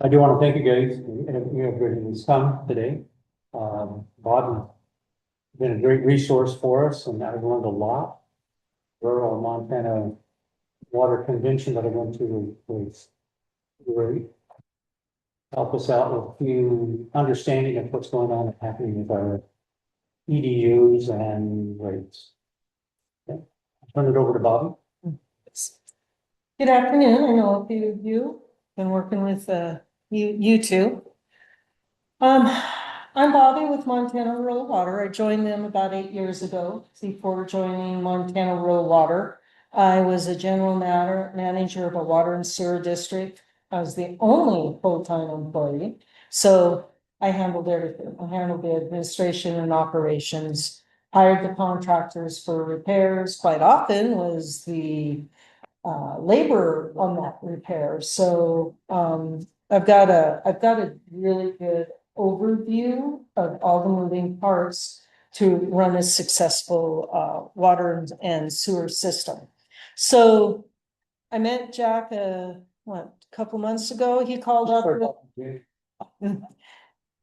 I do want to thank you guys, everybody who's come today. Bob has been a great resource for us and I've learned a lot. Rural Montana Water Convention that I went to was great. Help us out with a few understanding of what's going on and happening with our EDUs and rates. Okay. I'll turn it over to Bobby. Good afternoon. I know a few of you been working with you two. I'm Bobby with Montana Rural Water. I joined them about 8 years ago. Before joining Montana Rural Water, I was a general manager of a water and sewer district. I was the only full-time employee, so I handled everything. I handled the administration and operations, hired the contractors for repairs. Quite often was the labor on that repair. So I've got a really good overview of all the moving parts to run a successful water and sewer system. So I met Jack a couple months ago. He called up with, he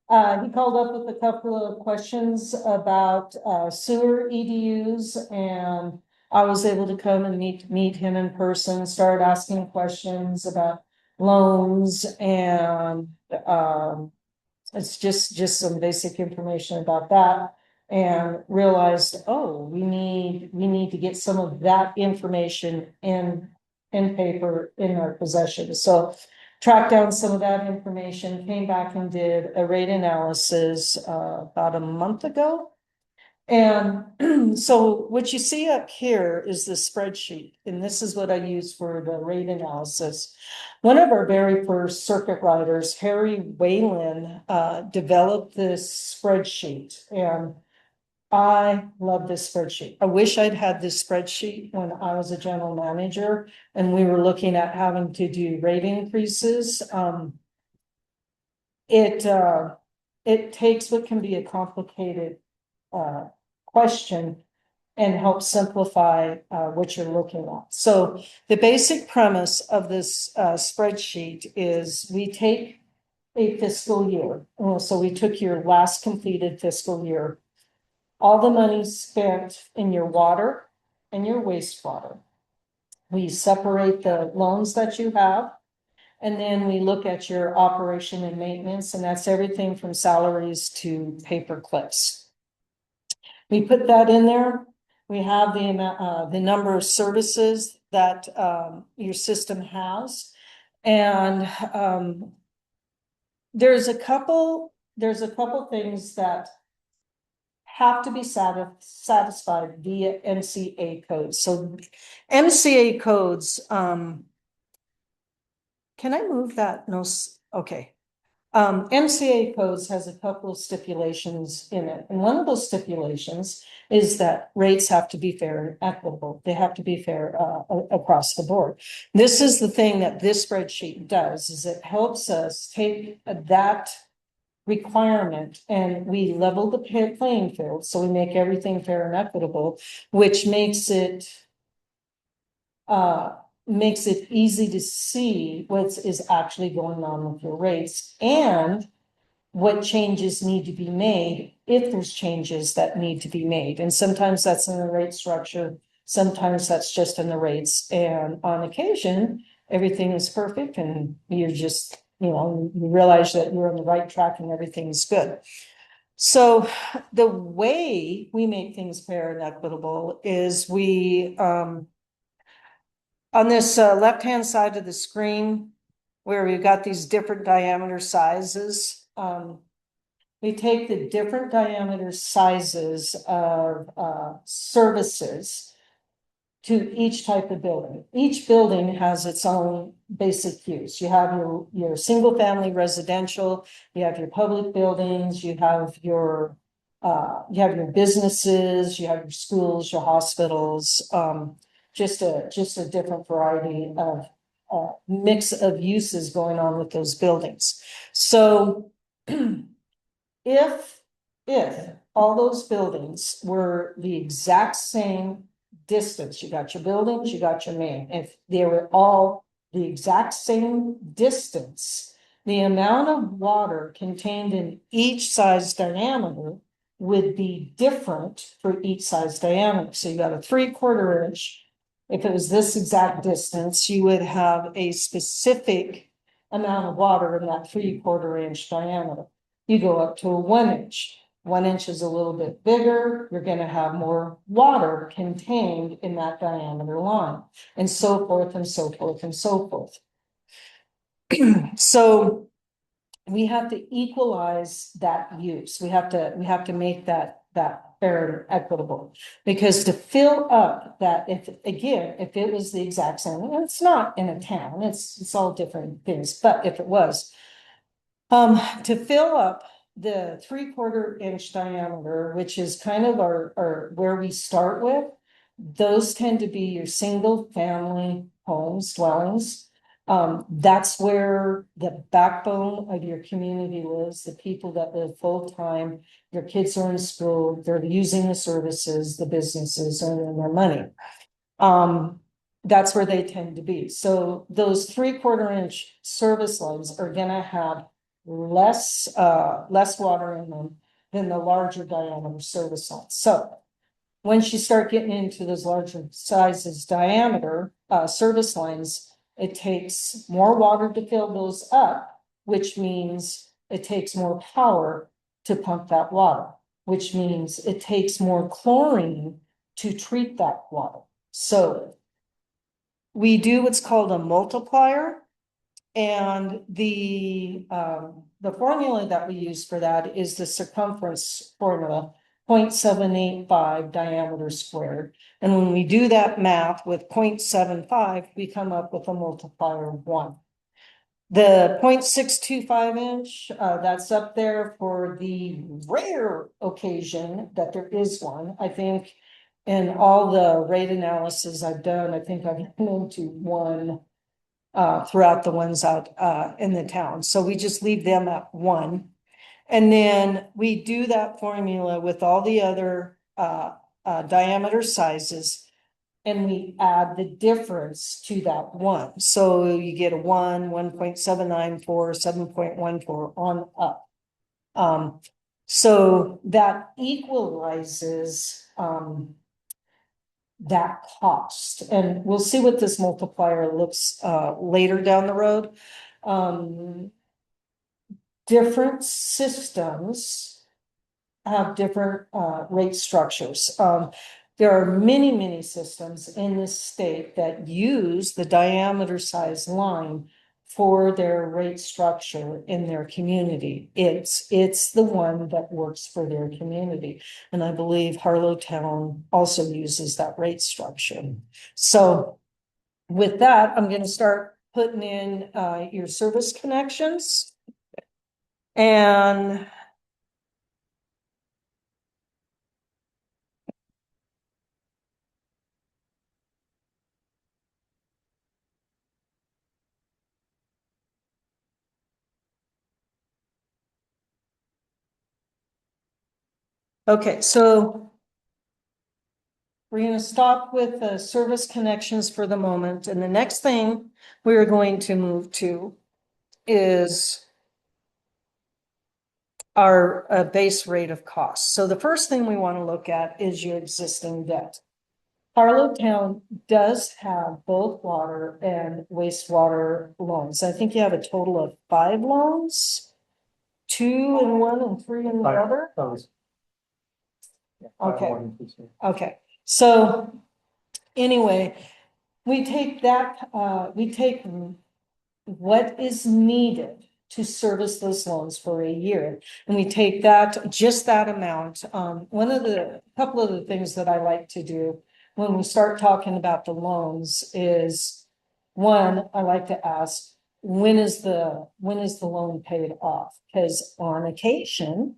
called up with a couple of questions about sewer EDUs, and I was able to come and meet him in person, start asking questions about loans and it's just some basic information about that, and realized, oh, we need to get some of that information in paper in our possession. So tracked down some of that information, came back and did a rate analysis about a month ago. And so what you see up here is the spreadsheet, and this is what I use for the rate analysis. One of our very first circuit riders, Harry Whalen, developed this spreadsheet, and I love this spreadsheet. I wish I'd had this spreadsheet when I was a general manager and we were looking at having to do rate increases. It takes what can be a complicated question and help simplify what you're looking at. So the basic premise of this spreadsheet is we take a fiscal year. So we took your last completed fiscal year, all the money spent in your water and your wastewater. We separate the loans that you have, and then we look at your operation and maintenance, and that's everything from salaries to paper clips. We put that in there. We have the amount, the number of services that your system has, and there's a couple things that have to be satisfied via MCA codes. So MCA codes, can I move that? No, okay. MCA codes has a couple of stipulations in it. And one of those stipulations is that rates have to be fair and equitable. They have to be fair across the board. This is the thing that this spreadsheet does, is it helps us take that requirement and we level the playing field. So we make everything fair and equitable, which makes it easy to see what is actually going on with your rates and what changes need to be made if there's changes that need to be made. And sometimes that's in the rate structure, sometimes that's just in the rates, and on occasion everything is perfect and you're just, you realize that you're on the right track and everything's good. So the way we make things fair and equitable is we on this left-hand side of the screen, where we've got these different diameter sizes, we take the different diameter sizes of services to each type of building. Each building has its own basic use. You have your single family residential, you have your public buildings, you have your businesses, you have your schools, your hospitals, just a different variety of mix of uses going on with those buildings. So if all those buildings were the exact same distance, you got your buildings, you got your main, if they were all the exact same distance, the amount of water contained in each size diameter would be different for each size diameter. So you got a 3/4 inch. If it was this exact distance, you would have a specific amount of water in that 3/4 inch diameter. You go up to a 1 inch. 1 inch is a little bit bigger, you're gonna have more water contained in that diameter line, and so forth and so forth and so forth. So we have to equalize that use. We have to make that fair and equitable. Because to fill up that, if it was the exact same, and it's not in a town, it's all different things, but if it was, to fill up the 3/4 inch diameter, which is kind of our where we start with, those tend to be your single family homes, dwellings. That's where the backbone of your community lives, the people that live full time, your kids are in school, they're using the services, the businesses earning their money. That's where they tend to be. So those 3/4 inch service lines are gonna have less water in them than the larger diameter service lines. So once you start getting into those larger sizes diameter, service lines, it takes more water to fill those up, which means it takes more power to pump that water, which means it takes more chlorine to treat that water. So we do what's called a multiplier. And the formula that we use for that is the circumference formula, 0.785 diameter squared. And when we do that math with 0.75, we come up with a multiplier of 1. The 0.625 inch, that's up there for the rare occasion that there is one. I think in all the rate analysis I've done, I think I've been into one throughout the ones out in the town. So we just leave them at 1. And then we do that formula with all the other diameter sizes, and we add the difference to that 1. So you get a 1, 1.794, 7.14 on up. So that equalizes that cost, and we'll see what this multiplier looks later down the road. Different systems have different rate structures. There are many systems in this state that use the diameter size line for their rate structure in their community. It's the one that works for their community. And I believe Harlowtown also uses that rate structure. So with that, I'm going to start putting in your service connections. And okay, so we're going to stop with the service connections for the moment. And the next thing we are going to move to is our base rate of cost. So the first thing we want to look at is your existing debt. Harlowtown does have both water and wastewater loans. I think you have a total of 5 loans, 2 in one and 3 in the other. Okay. Okay. So anyway, we take what is needed to service those loans for a year. And we take just that amount. Couple of the things that I like to do when we start talking about the loans is, one, I like to ask, when is the loan paid off? Because on occasion,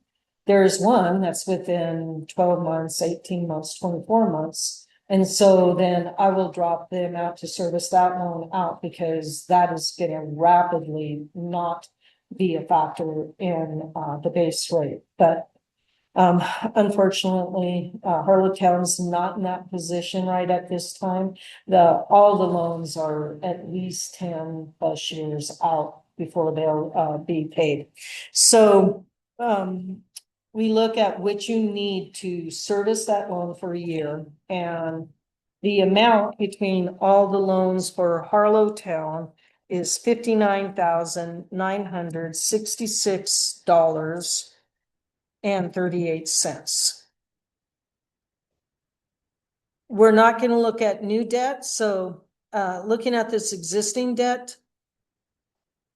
there's one that's within 12 months, 18 months, 24 months. And so then I will drop the amount to service that loan out, because that is going to rapidly not be a factor in the base rate. But unfortunately, Harlowtown's not in that position right at this time. All the loans are at least 10+ years out before they'll be paid. So we look at what you need to service that loan for a year, and the amount between all the loans for Harlow Town is $59,966.38. We're not going to look at new debt, so looking at this existing debt,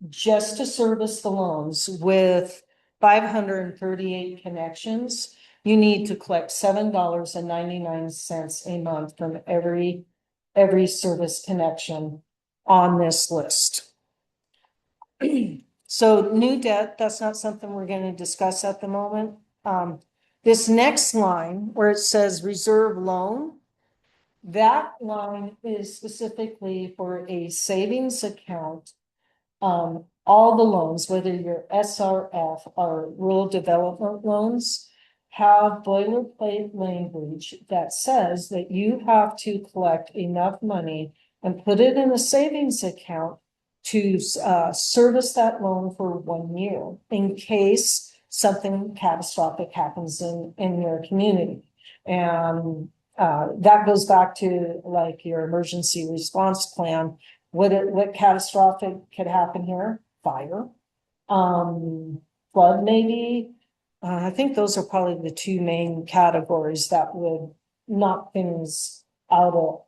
just to service the loans with 538 connections, you need to collect $7.99 a month from every service connection on this list. So new debt, that's not something we're going to discuss at the moment. This next line where it says reserve loan, that line is specifically for a savings account. All the loans, whether you're SRF or rural development loans, have boilerplate language that says that you have to collect enough money and put it in a savings account to service that loan for 1 year in case something catastrophic happens in your community. And that goes back to like your emergency response plan. What catastrophic could happen here? Fire, flood maybe. I think those are probably the two main categories that would knock things out of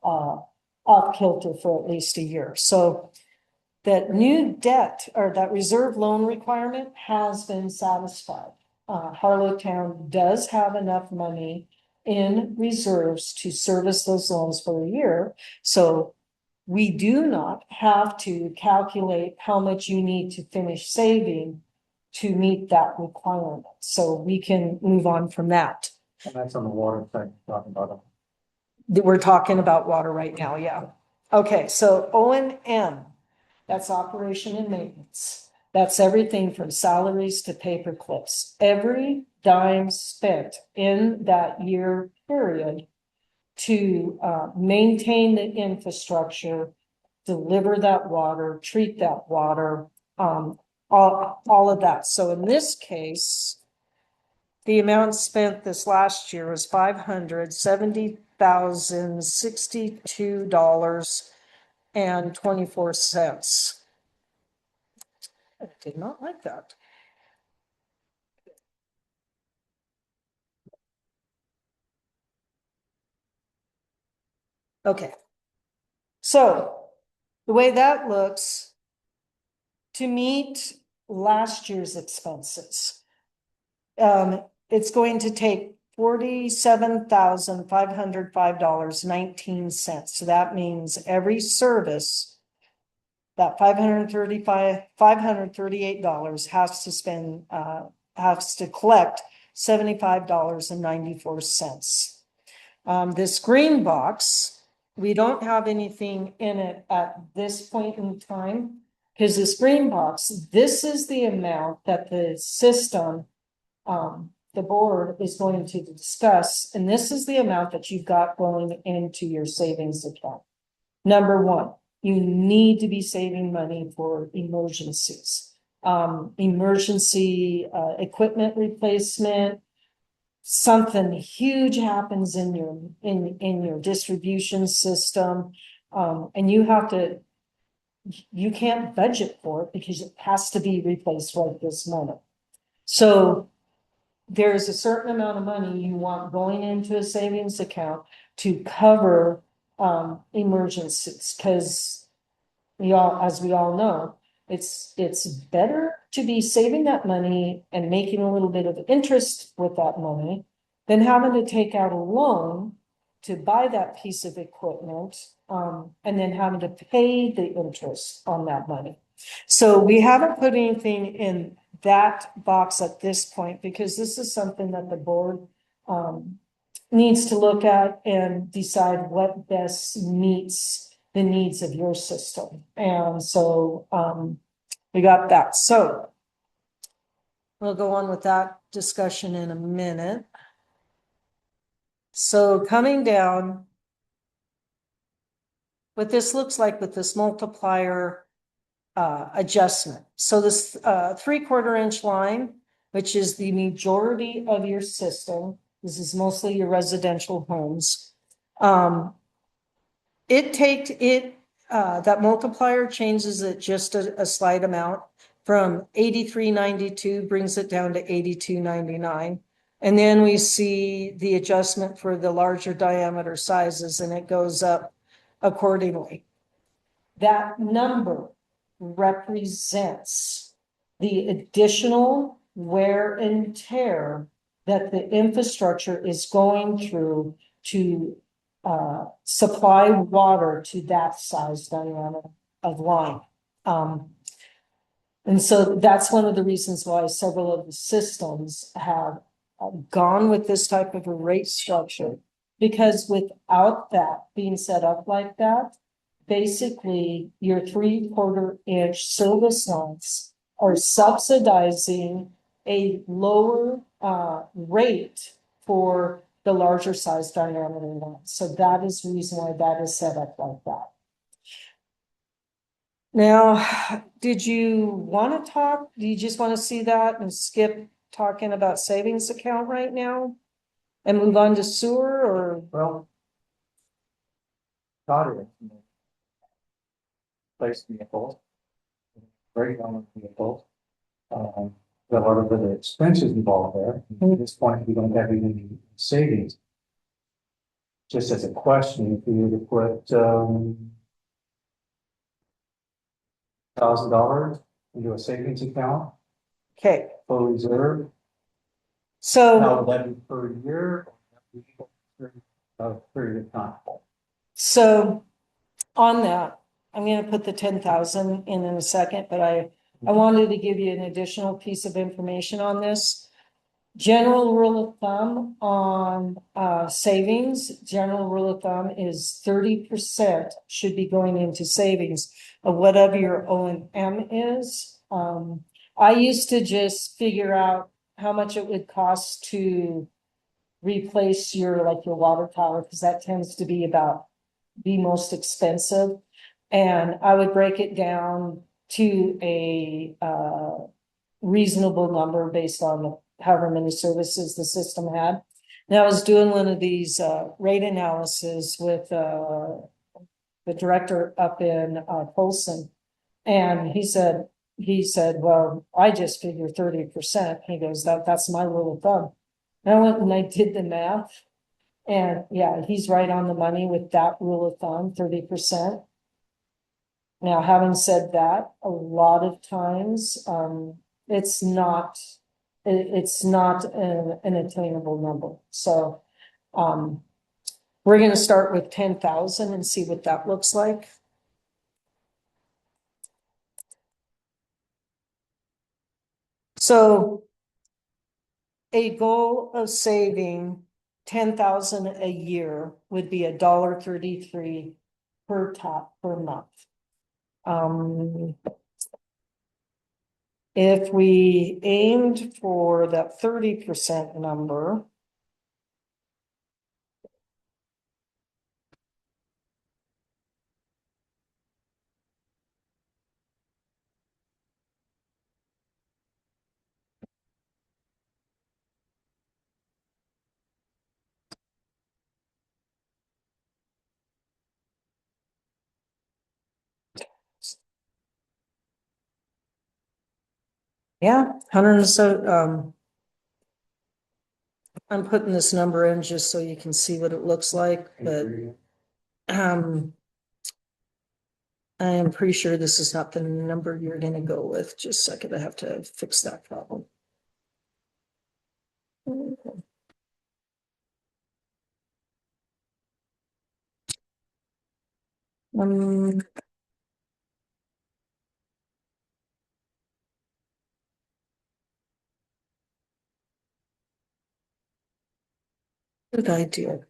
off kilter for at least a year. So that new debt or that reserve loan requirement has been satisfied. Harlow Town does have enough money in reserves to service those loans for a year. So we do not have to calculate how much you need to finish saving to meet that requirement. So we can move on from that. And that's on the water side, talking about We're talking about water right now, yeah. Okay, so O&M, that's operation and maintenance. That's everything from salaries to paper clips. Every dime spent in that year period to maintain the infrastructure, deliver that water, treat that water, all of that. So in this case, the amount spent this last year was $570,062.24. I did not like that. Okay. So the way that looks, to meet last year's expenses, it's going to take $47,505.19. So that means every service, that $538 has to collect $75.94. This green box, we don't have anything in it at this point in time, because this green box, this is the amount that the system, the board is going to discuss, and this is the amount that you've got going into your savings account. Number one, you need to be saving money for emergencies. Emergency equipment replacement, something huge happens in your distribution system, and you can't budget for it because it has to be replaced right this moment. So there's a certain amount of money you want going into a savings account to cover emergencies, because as we all know, it's better to be saving that money and making a little bit of interest with that money than having to take out a loan to buy that piece of equipment, and then having to pay the interest on that money. So we haven't put anything in that box at this point, because this is something that the board needs to look at and decide what best meets the needs of your system. And so we got that. So we'll go on with that discussion in a minute. So coming down, what this looks like with this multiplier adjustment. So this 3/4 inch line, which is the majority of your system, this is mostly your residential homes. That multiplier changes it just a slight amount from 83.92 brings it down to 82.99. And then we see the adjustment for the larger diameter sizes and it goes up accordingly. That number represents the additional wear and tear that the infrastructure is going through to supply water to that size diameter of line. And so that's one of the reasons why several of the systems have gone with this type of a rate structure. Because without that being set up like that, basically your 3/4 inch service lines are subsidizing a lower rate for the larger size diameter ones. So that is the reason why that is set up like that. Now, did you want to talk? Do you just want to see that and skip talking about savings account right now? And move on to sewer or? Well. Got it. Place vehicles. Very common vehicles. There are a lot of the expenses involved there. At this point, we don't have any savings. Just as a question, if we were to put, $1,000 into a savings account Okay, for reserve, so. how would that be per year? Or period of time? So on that, I'm gonna put the 10,000 in a second, but I wanted to give you an additional piece of information on this. General rule of thumb on savings, general rule of thumb is 30% should be going into savings of whatever your O and M is. I used to just figure out how much it would cost to replace your water tower, because that tends to be about the most expensive. And I would break it down to a reasonable number based on however many services the system had. And I was doing one of these rate analysis with the director up in Folsom. And he said, well, I just figure 30%. He goes, that's my rule of thumb. And I went and I did the math. And yeah, he's right on the money with that rule of thumb, 30%. Now, having said that, a lot of times, it's not an attainable number. So, we're gonna start with 10,000 and see what that looks like. So a goal of saving 10,000 a year would be $1.33 per top per month. If we aimed for that 30% number. Yeah, 100, so, I'm putting this number in just so you can see what it looks like, but, I am pretty sure this is not the number you're gonna go with. Just a second, I have to fix that problem. Um, what did I do?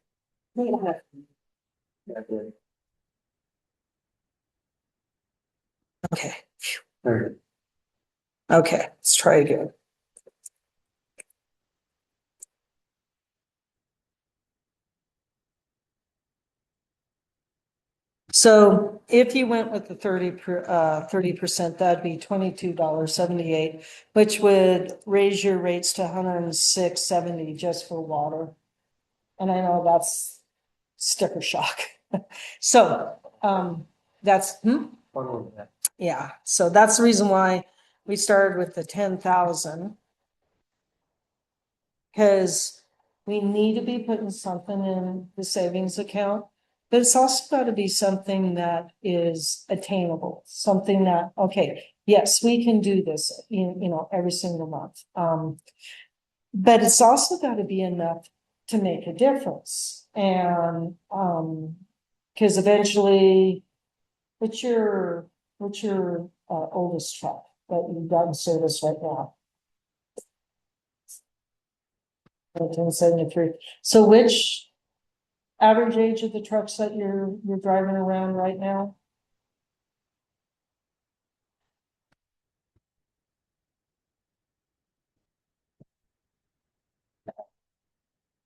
Okay, okay, let's try again. So if you went with the 30%, that'd be $22.78, which would raise your rates to $106.70 just for water. And I know that's sticker shock. So, that's, yeah, so that's the reason why we started with the 10,000. Cause we need to be putting something in the savings account, but it's also got to be something that is attainable, something that, okay, yes, we can do this, every single month. But it's also got to be enough to make a difference. And, cause eventually, what's your oldest truck that you've got in service right now? 1973. So which average age of the trucks that you're driving around right now?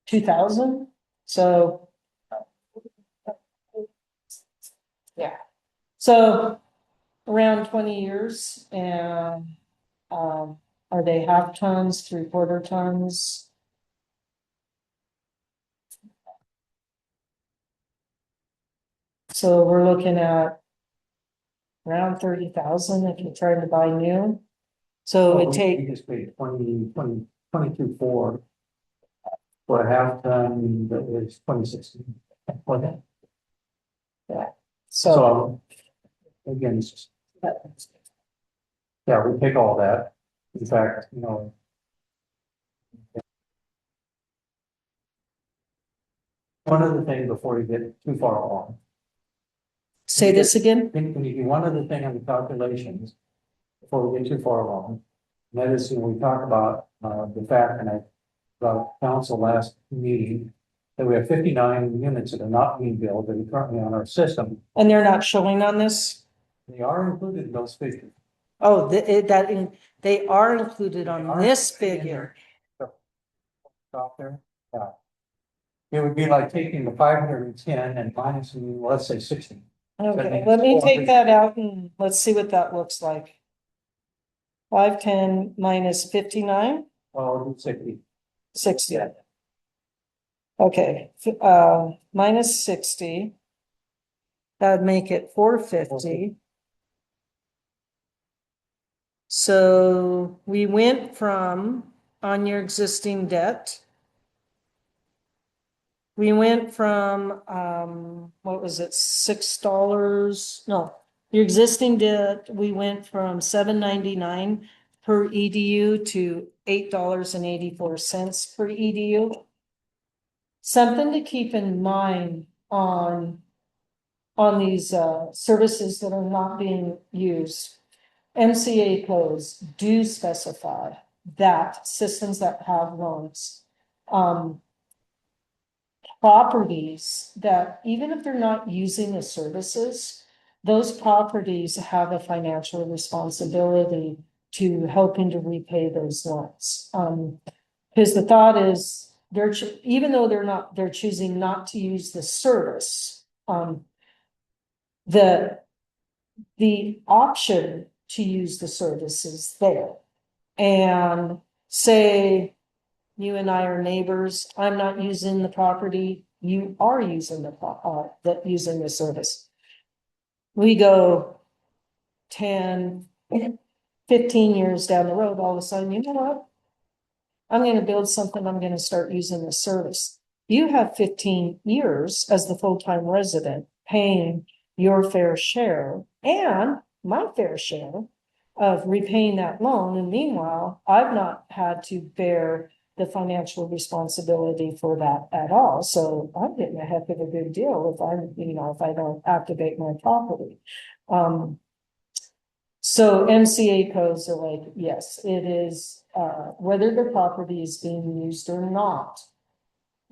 $2,000. So yeah, so around 20 years. And are they half tons, 3/4 tons? So we're looking at around 30,000 if you're trying to buy new. So it take, We just paid 22.4 for a half ton that was 2016. Okay. so So, again, it's just, yeah, we pick all that. In fact, one other thing before you get too far along. say this again. When you do one other thing on the calculations, before we get too far along, and that is, we talked about, the fact, and I brought council last meeting, that we have 59 units that are not being built, that are currently on our system. And they're not showing on this? They are included in those figures. Oh, they are included on this figure. Stop there. Yeah. It would be like taking the 510 and minusing, let's say 60. Okay, let me take that out and let's see what that looks like. 510 minus 59, Oh, 60. 60. Okay, minus 60. That'd make it 450. So we went from, on your existing debt, we went from, what was it, $6? No, your existing debt, we went from $7.99 per EDU to $8.84 per EDU. Something to keep in mind on these services that are not being used. MCA codes do specify that systems that have loans, properties that even if they're not using the services, those properties have a financial responsibility to helping to repay those loans. Because the thought is even though they're choosing not to use the service, the option to use the service is there. And say you and I are neighbors, I'm not using the property, you are using using the service. We go 10, 15 years down the road, all of a sudden, you know what? I'm going to build something, I'm going to start using the service. You have 15 years as the full-time resident paying your fair share and my fair share of repaying that loan. And meanwhile, I've not had to bear the financial responsibility for that at all. So I'm getting a heck of a good deal if I don't activate my property. So MCA codes are like, yes, it is, whether the property is being used or not,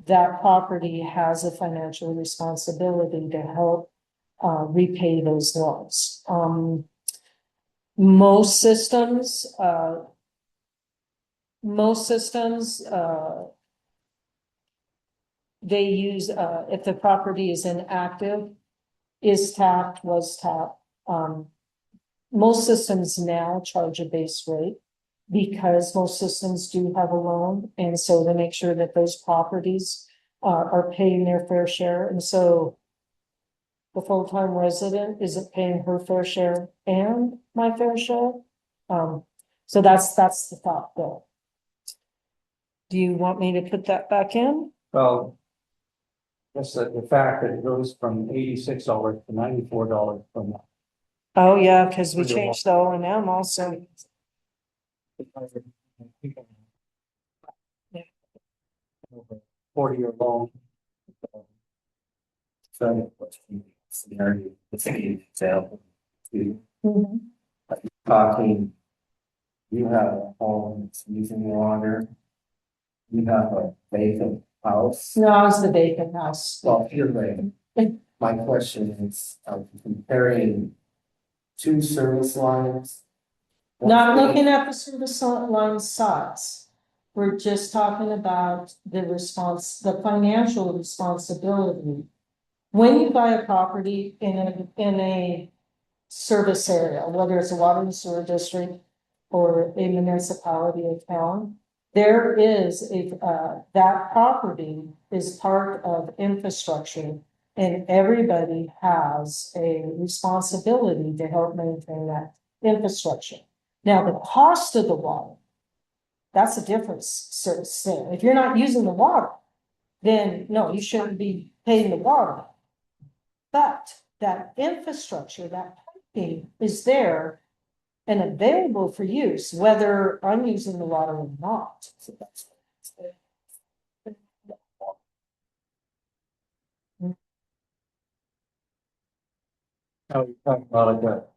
that property has a financial responsibility to help repay those loans. Most systems, they use, if the property is inactive, is tapped, was tapped. Most systems now charge a base rate because most systems do have a loan. And so they make sure that those properties are paying their fair share. And so the full-time resident isn't paying her fair share and my fair share. So that's the thought there. Do you want me to put that back in? Well, just the fact that it goes from $86 to $94 per month. Oh, yeah, because we changed the O and M also. Yeah. 40-year loan. So, scenario, let's give you an example. To Mhm. talking, you have a home that's using water. You have a vacant house. No, it's the vacant house. Well, you're right. My question is, comparing two service lines. Not looking at the service line size. We're just talking about the financial responsibility. When you buy a property in a service area, whether it's a water and sewer district or a municipality or town, there is that property is part of infrastructure. And everybody has a responsibility to help maintain that infrastructure. Now, the cost of the water, that's a different service. If you're not using the water, then no, you shouldn't be paying the water. But that infrastructure, that piping is there and available for use, whether I'm using the water or not. Now, you're talking about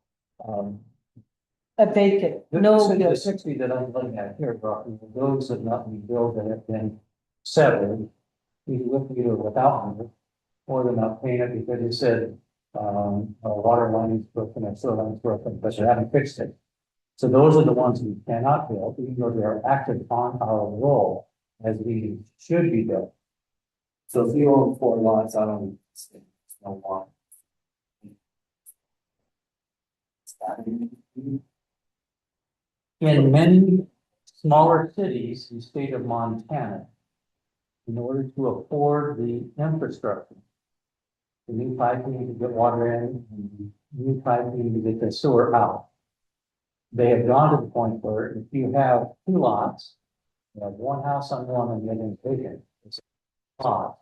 A vacant, the no the bill. 60 that I'm looking at here, Rocky, those have not been built that have been settled, either with or without me, or they're not paying it because they said, a water line is broken, a sewer line is broken, but they haven't fixed it. So those are the ones we cannot build, even though they are active on our roll as we should be built. So if you own 4 lots, I don't, it's no water. In many smaller cities in the state of Montana, in order to afford the infrastructure, the new piping to get water in, and the new piping to get the sewer out, they have gone to the point where if you have 2 lots, you have one house on one and the other is vacant, it's a lot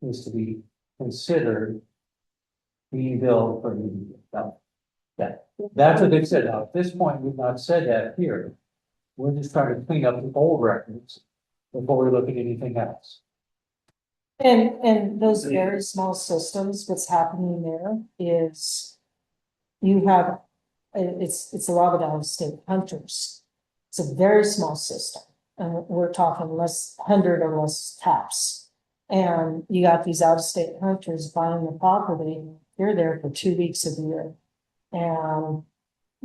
is to be considered being built for the that's what they said. Now, at this point, we've not said that here. We're just trying to clean up the old records before we look at anything else. And those very small systems, what's happening there is you have, it's a lot of out-of-state hunters. It's a very small system, and we're talking 100 or less taps. And you got these out-of-state hunters buying the property, they're there for 2 weeks of the year. And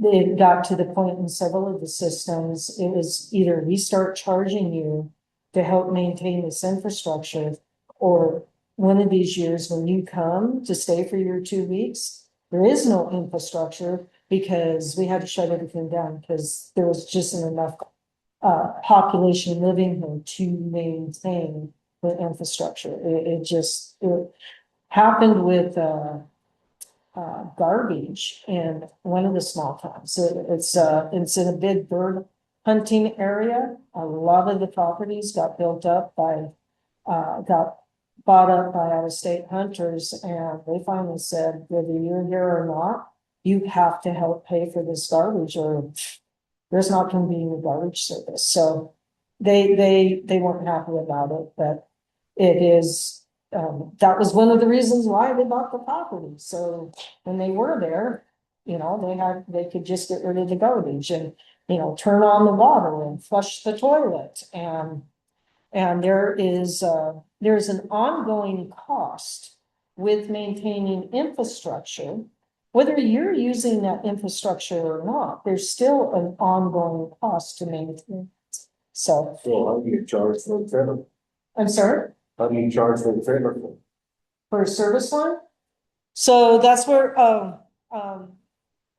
it got to the point in several of the systems, it was either we start charging you to help maintain this infrastructure, or one of these years when you come to stay for your 2 weeks, there is no infrastructure because we had to shut everything down because there was just enough population living here to maintain the infrastructure. It happened with garbage in one of the small towns. It's in a big bird hunting area. A lot of the properties got built up got bought up by out-of-state hunters, and they finally said, whether you're here or not, you have to help pay for this garbage, or there's not going to be any garbage service. So they weren't happy about it, but it is. That was one of the reasons why they bought the property. So when they were there, they could just get rid of the garbage and, turn on the water and flush the toilet. And there's an ongoing cost with maintaining infrastructure. Whether you're using that infrastructure or not, there's still an ongoing cost to maintain. So. Well, how do you charge for the trailer? I'm sorry? How do you charge for the trailer? For a service line? So that's where,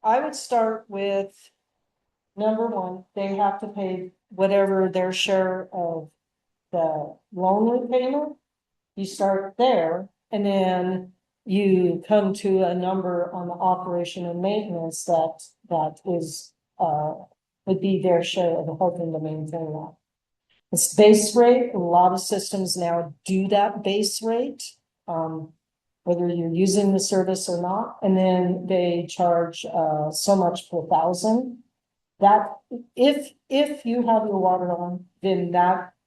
I would start with. Number one, they have to pay whatever their share of the loan repayment. You start there and then you come to a number on the operation and maintenance that is, would be their share of helping to maintain that. It's base rate. A lot of systems now do that base rate. Whether you're using the service or not, and then they charge, so much per thousand. That, if you have your water on, then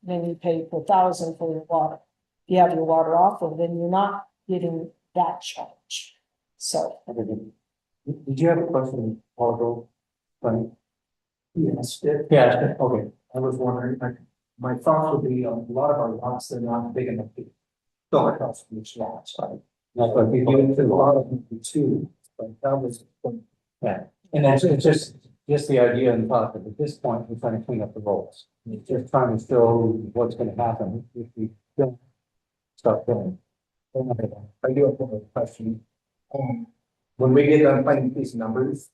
you pay per thousand for your water. If you have your water off, well, then you're not getting that charge. So, Did you have a question, Paul? Frank? Yes, Yeah, okay. I was wondering, my thought would be a lot of our lots, they're not big enough to fill across each lot, so. That's what we You do get a too. lot of them too, but that was. Yeah, and that's it's just the idea and thought that at this point, we're trying to clean up the roles. We're just trying to show what's gonna happen if we don't start doing. I do have one question. When we get done finding these numbers,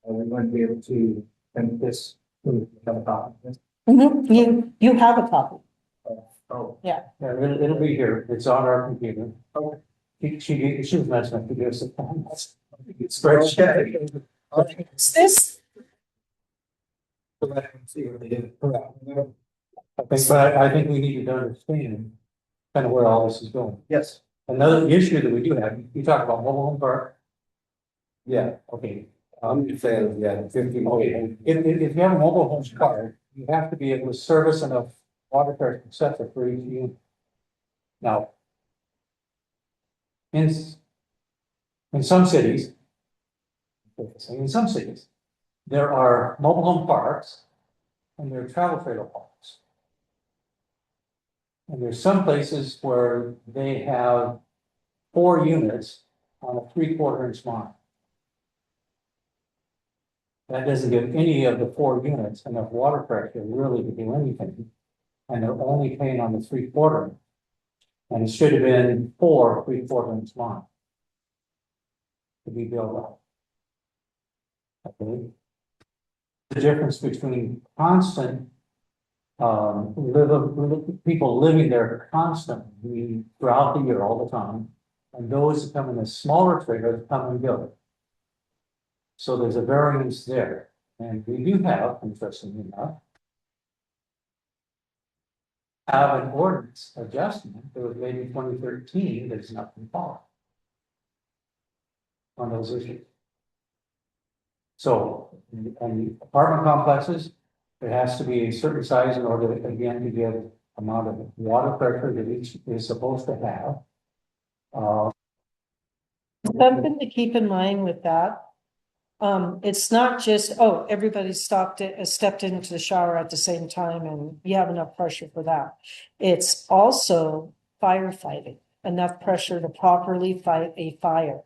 are we going to be able to, and this, have a copy of this? you have a copy. Oh, Yeah, it'll be here. It's on our computer. Okay. She was nice enough to give us a spreadsheet. Is this, see what they did. I think we needed to understand kind of where all this is going. Yes, Another issue that we do have, you talk about mobile home park. Yeah, Okay, I'm just saying, yeah, 50. okay, if you have a mobile home park, you have to be able to service enough water pressure, et cetera, for each unit. Now. In some cities. In some cities, there are mobile home parks. And there are travel trailer parks. And there's some places where they have 4 units on a 3/4 inch line. That doesn't give any of the 4 units enough water pressure really to do anything. And they're only paying on the 3/4. And it should have been 4 3/4 inch line. To be built up. Okay. The difference between constant. People living there constantly throughout the year, all the time. And those that come in a smaller trailers come and go. So there's a variance there, and we do have, interestingly enough. Have an ordinance adjustment that was made in 2013 that's not been followed. On those issues. So, in apartment complexes, there has to be a certain size in order, again, to get amount of water pressure that each is supposed to have. something to keep in mind with that. It's not just, oh, everybody stepped into the shower at the same time and you have enough pressure for that. It's also firefighting, enough pressure to properly fight a fire.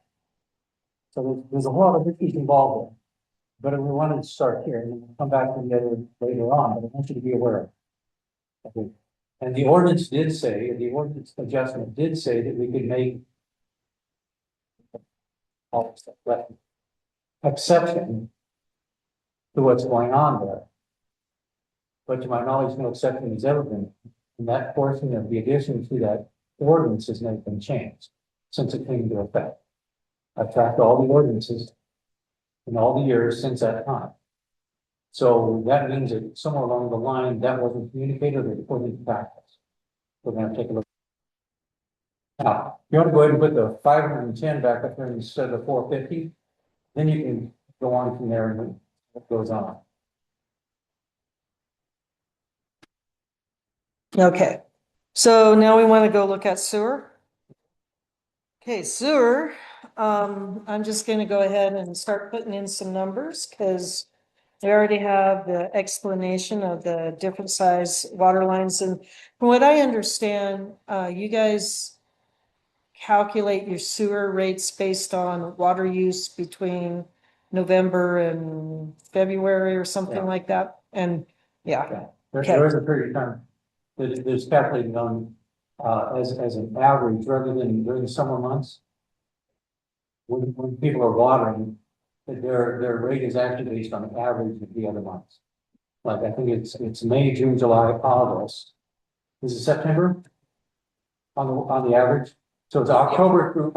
So there's a lot of issues involved there. But we wanted to start here and then we'll come back to the other later on, but I want you to be aware of it. Okay. And the ordinance did say, the ordinance adjustment did say that we could make exception to what's going on there. But to my knowledge, no exception has ever been, and that portion of the addition to that ordinance has never been changed since it came into effect. I've tracked all the ordinances in all the years since that time. So that means that somewhere along the line, that wasn't communicated or put into practice. We're gonna take a look. Now, if you want to go ahead and put the 510 back up there instead of 450, then you can go on from there and what goes on. Okay, so now we want to go look at sewer. Okay, sewer, I'm just gonna go ahead and start putting in some numbers because they already have the explanation of the different size water lines. And from what I understand, you guys calculate your sewer rates based on water use between November and February or something Yeah. like that. And yeah, There is a period of time that is calculated on as an average rather than during the summer months. when people are watering, that their rate is actually based on the average of the other months. Like, I think it's May, June, July, August. Is it September? On the average? So it's October through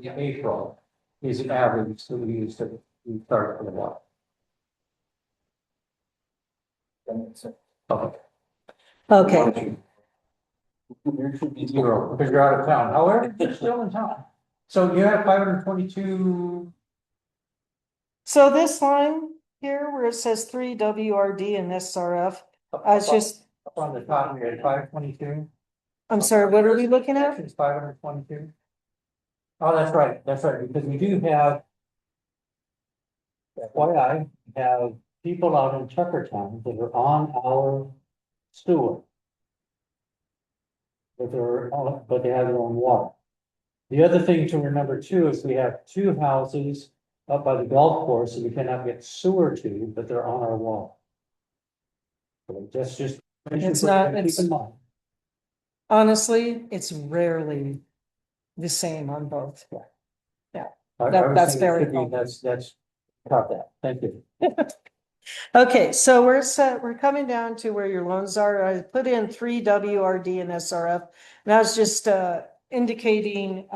April is an average that we use to start for the water. That makes sense. Okay. Okay, There should be zero, because you're out of town, however, you're still in town. So you have 522, so this line here where it says 3 WRD and SRF, I was just, up on the top, we had 522. I'm sorry, what are we looking at? It's 522. Oh, that's right, because we do have. FYI, have people out in Tuckertown that are on our sewer. But they have their own water. The other thing to remember too is we have two houses up by the golf course that we cannot get sewer to, but they're on our wall. So just. It's not- Keep in mind. Honestly, it's rarely the same on both. I was That's saying it very should be- common. That's, caught that, thank you. Okay, so we're coming down to where your loans are. I put in 3 WRD and SRF. And I was just indicating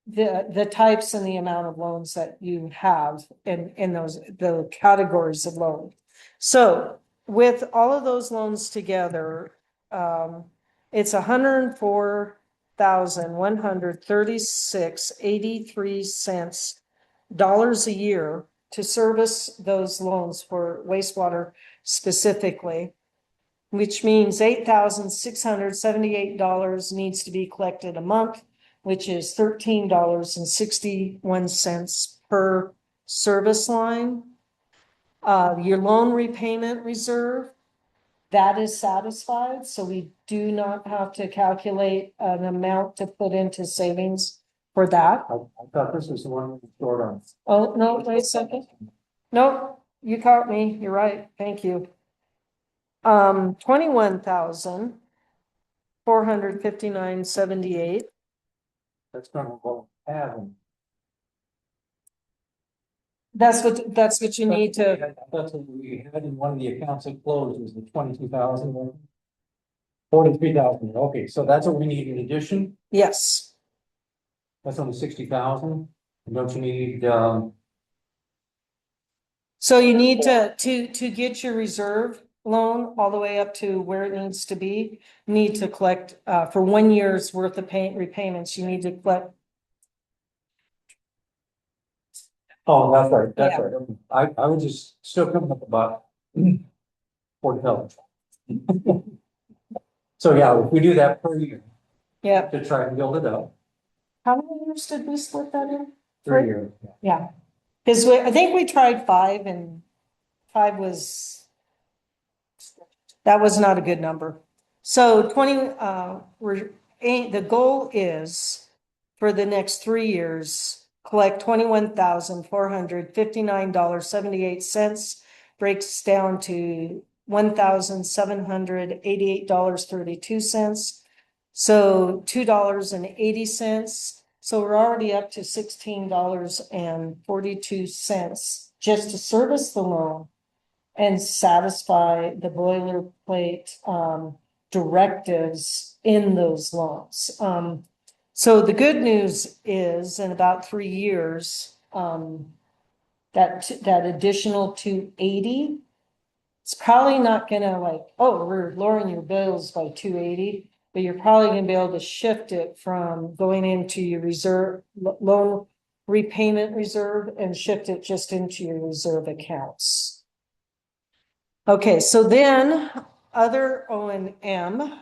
the types and the amount of loans that you have in the categories of loan. So with all of those loans together, it's $104,136.83 a year to service those loans for wastewater specifically, which means $8,678 needs to be collected a month, which is $13.61 per service line. Your loan repayment reserve, that is satisfied, so we do not have to calculate an amount to put into savings for that. I thought this was the one we stored on. Oh, no, wait a second. Nope, you caught me. You're right. Thank you. 21,459.78. That's from what we have. That's what you need to, That's what we had in one of the accounts that closed, was the 22,000. 43,000, okay, so that's what we need in addition, yes. that's only 60,000, and don't you need, So you need to get your reserve loan all the way up to where it needs to be, need to collect, for 1 year's worth of repayments, you need to collect. oh, that's right, Yeah. okay. I was just still coming up about 40,000. So yeah, if we do that per year, Yeah, to try and build it up, how many years did we split that in? 3 years. Yeah, because I think we tried 5 and 5 that was not a good number. So 20, the goal is for the next 3 years, collect $21,459.78, breaks down to $1,788.32. So $2.80. So we're already up to $16.42 just to service the loan and satisfy the boilerplate directives in those loans. So the good news is in about 3 years, that additional 280, it's probably not gonna like, oh, we're lowering your bills by 280, but you're probably gonna be able to shift it from going into your reserve loan repayment reserve and shift it just into your reserve accounts. Okay, so then other O&M.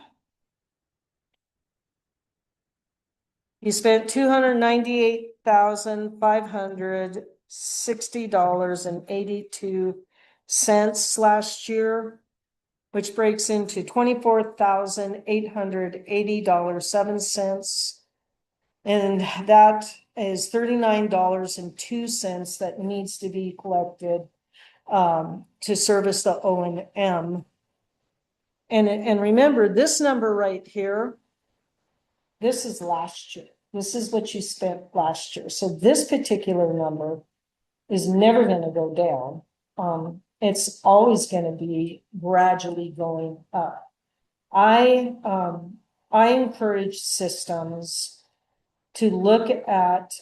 You spent $298,560.82 last year, which breaks into $24,880.07. And that is $39.02 that needs to be collected to service the O&M. And remember, this number right here, this is last year. this is what you spent last year. So this particular number is never gonna go down. It's always gonna be gradually going up. I encourage systems to look at,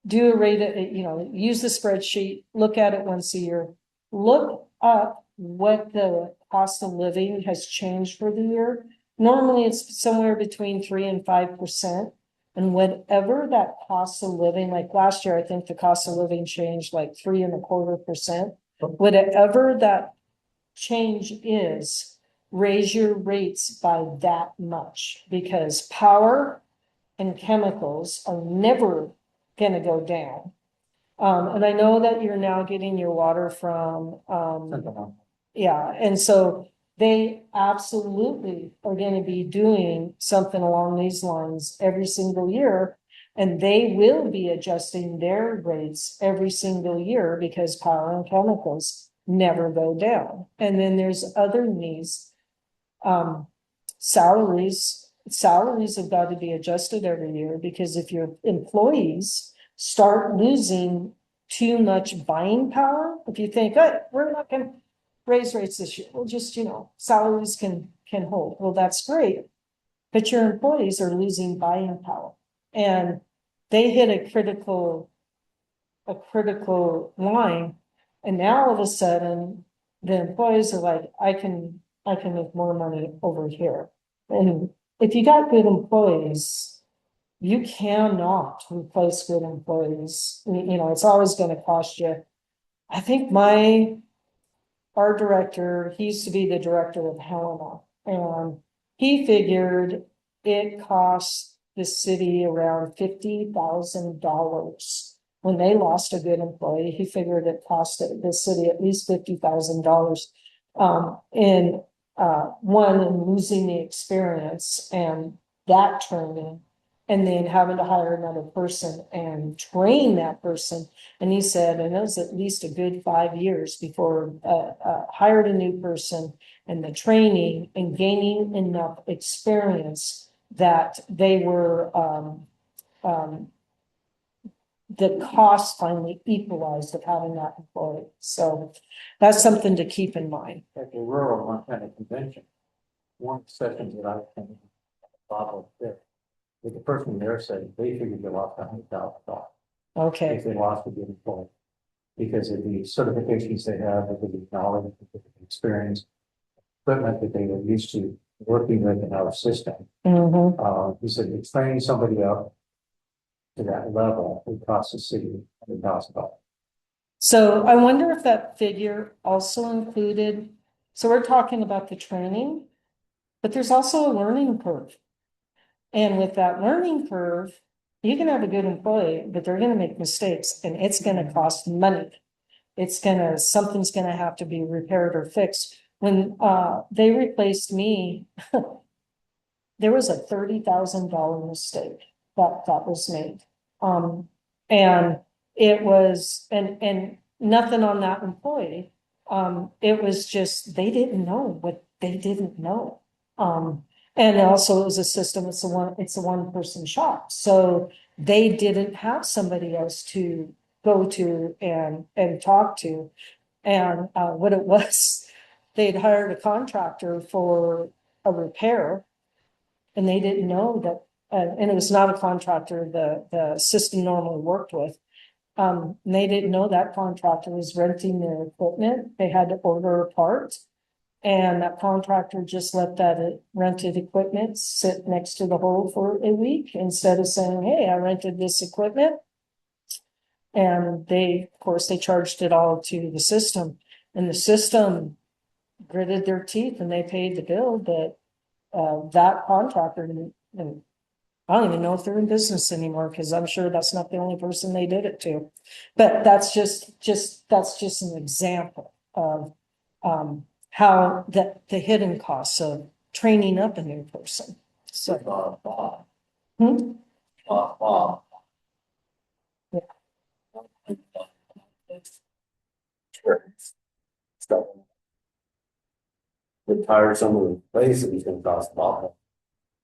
do a rate, use the spreadsheet, look at it once a year. Look up what the cost of living has changed for the year. Normally, it's somewhere between 3 and 5%. And whatever that cost of living, like last year, I think the cost of living changed like 3.25%. Whatever that change is, raise your rates by that much, because power and chemicals are never gonna go down. And I know that you're now getting your water from, yeah, and so they absolutely are gonna be doing something along these lines every single year. And they will be adjusting their rates every single year because power and chemicals never go down. And then there's other needs. Salaries have got to be adjusted every year, because if your employees start losing too much buying power, if you think, oh, we're not gonna raise rates this year, well, just, salaries can hold. Well, that's great. But your employees are losing buying power, and they hit a critical line. And now all of a sudden, the employees are like, I can make more money over here. And if you got good employees, you cannot replace good employees. It's always going to cost you. I think our director, he used to be the director of Helena, and he figured it costs the city around $50,000. When they lost a good employee, he figured it cost the city at least $50,000. In losing the experience and that training, and then having to hire another person and train that person. And he said, and it was at least a good 5 years before hired a new person, and the training and gaining enough experience that they were the cost finally equalized of having that employee. So that's something to keep in mind. At the rural Montana convention, one session that I attended, Bob there, with the person there said they figured they lost $100,000 Okay. if they lost a good employee, because of the certifications they have, because of the knowledge, because of the experience, equipment that they were used to working with in our system. Mhm. He said, to train somebody up to that level, it costs the city $100,000. So I wonder if that figure also included, so we're talking about the training, but there's also a learning curve. And with that learning curve, you can have a good employee, but they're gonna make mistakes, and it's gonna cost money. Something's gonna have to be repaired or fixed. When they replaced me, there was a $30,000 mistake that was made. And it was, and nothing on that employee. It was just, they didn't know what they didn't know. And also it was a system, it's a one person shop. So they didn't have somebody else to go to and talk to. And what it was, they'd hired a contractor for a repair, and they didn't know that, and it was not a contractor the system normally worked with. And they didn't know that contractor was renting their equipment. They had to order a part. And that contractor just let that rented equipment sit next to the hole for a week, instead of saying, hey, I rented this equipment. And of course, they charged it all to the system, and the system gritted their teeth and they paid the bill. But that contractor, and I don't even know if they're in business anymore, because I'm sure that's not the only person they did it to. But that's just an example of how the hidden costs of training up a new person. So, hmm? Retire some of the places, it's gonna cost a lot.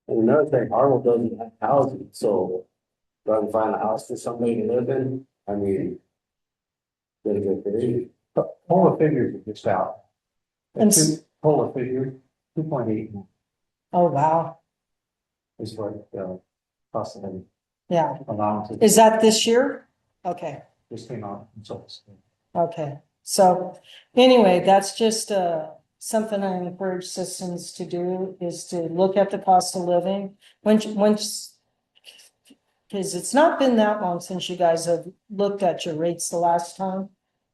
And another thing, Harville doesn't have housing, so rather than find a house for somebody to live in, I mean. They get paid. Pull the figures are just out. And Pull the figure, 2.8 Oh, wow, is what, cost of living yeah. allowances Is that this year? Okay. just came out, so it's. Okay, so anyway, that's just something I encourage citizens to do is to look at the cost of living. Once, because it's not been that long since you guys have looked at your rates the last time,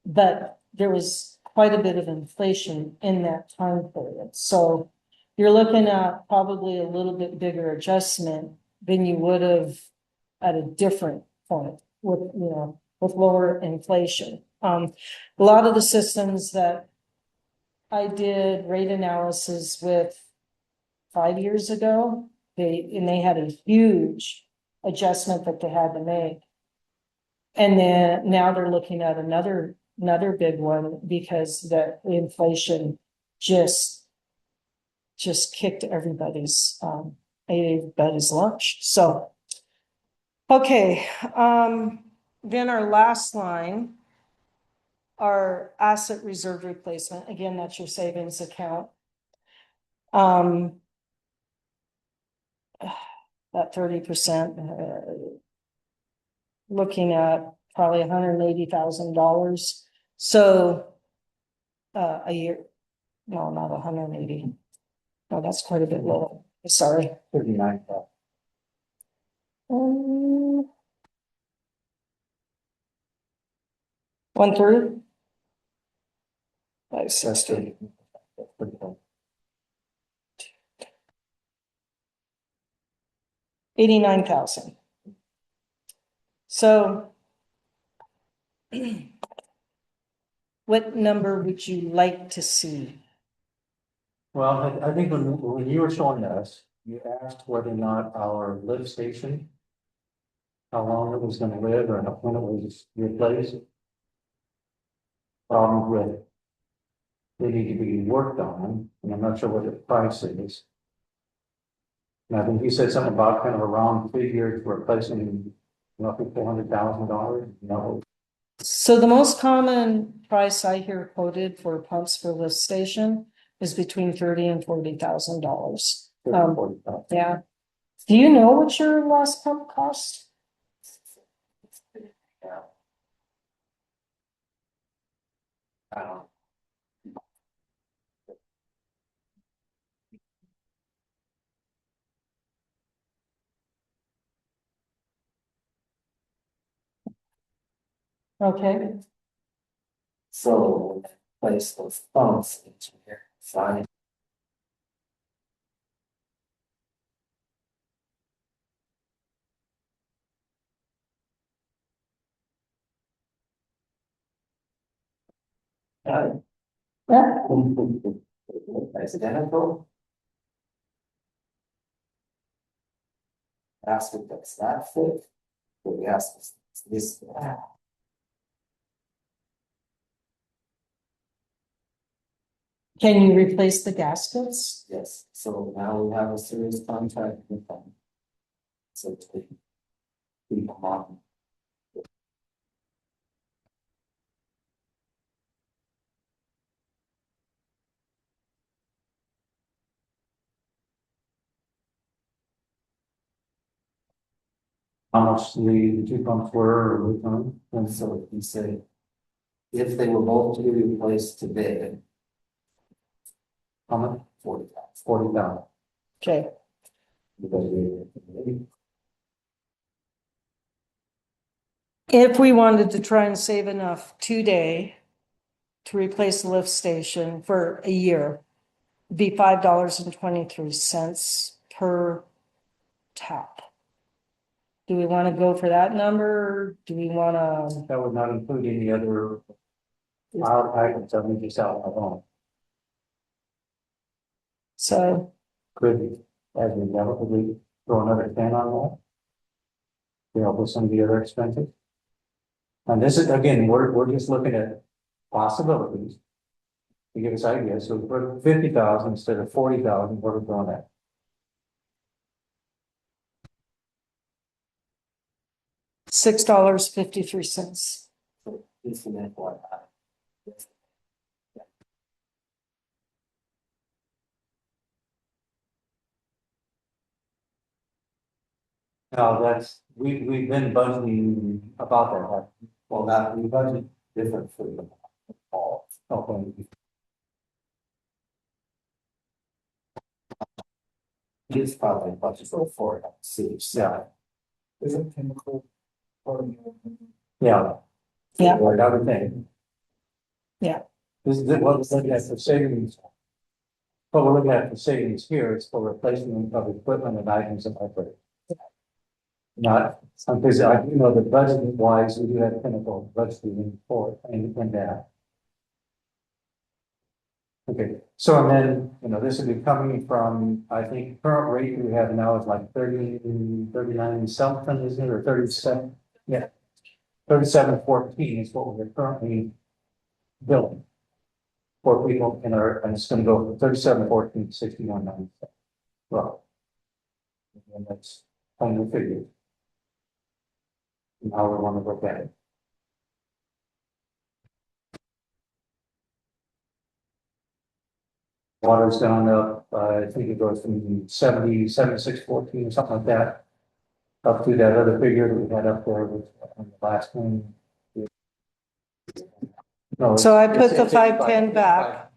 but there was quite a bit of inflation in that time period. So you're looking at probably a little bit bigger adjustment than you would have at a different point with, with lower inflation. A lot of the systems that I did rate analysis with 5 years ago, they had a huge adjustment that they had to make. And then now they're looking at another big one because the inflation just kicked everybody's lunch. So, okay, then our last line, our asset reserve replacement, again, that's your savings account. That 30%, looking at probably $180,000. So, a year, no, not 180. No, that's quite a bit low. Sorry. 39. One through? That's 30. That's pretty cool. 89,000. So what number would you like to see? Well, I think when you were showing us, you asked whether or not our lift station, how long it was gonna live or when it was replaced. Problems with it. They need to be worked on, and I'm not sure what the price is. And I think you said something about kind of a round figure for replacing roughly $400,000, So the most common price I hear quoted for pumps for lift station is between $30,000 and $40,000. $40,000. Yeah. Do you know what your last pump cost? I don't. Okay, So, place those pumps into here, fine. yeah, It's identical. Ask if that's that fit, but we ask if it's this. can you replace the gaskets? Yes, so now we have a serious contract with them. So to keep them on. How much the two pumps were or which one? And so he said, if they were both to be replaced today, How much? 40,000. 40,000. Okay, Because we. if we wanted to try and save enough today to replace the lift station for a year, it'd be $5.23 per tap. Do we want to go for that number? Do we want to? That would not include any other wild items that we just out alone. So, Could, as we relatively throw another 10 on that. To help with some of the other expenses. And this is, again, we're just looking at possibilities. To give us ideas, so we're 50,000 instead of 40,000, what are we going at? $6.53. Just an FYI. No, we've been budgeting about that, like, Well, that, we budget different for the fall. okay, It's probably budget for it, see, so. Isn't chemical part of your? yeah. Yeah. Or another thing. Yeah. This is what we're looking at for savings. What we're looking at for savings here is for replacement of equipment and items and operating. Not, because I do know that budget wise, we do have chemical budgeting for and that. Okay, so and then, this would be coming from, I think, current rate we have now is like 39 something, isn't it, or 37? Yeah. 3714 is what we're currently billing. For people in our, and it's gonna go from 3714 to 6197. Well. And that's kind of figure. And how we want to look at it. Water's gone up, I think it goes from 7614 or something like that. Up to that other figure that we had up there with on the last one. No, So I put the it's 510 back.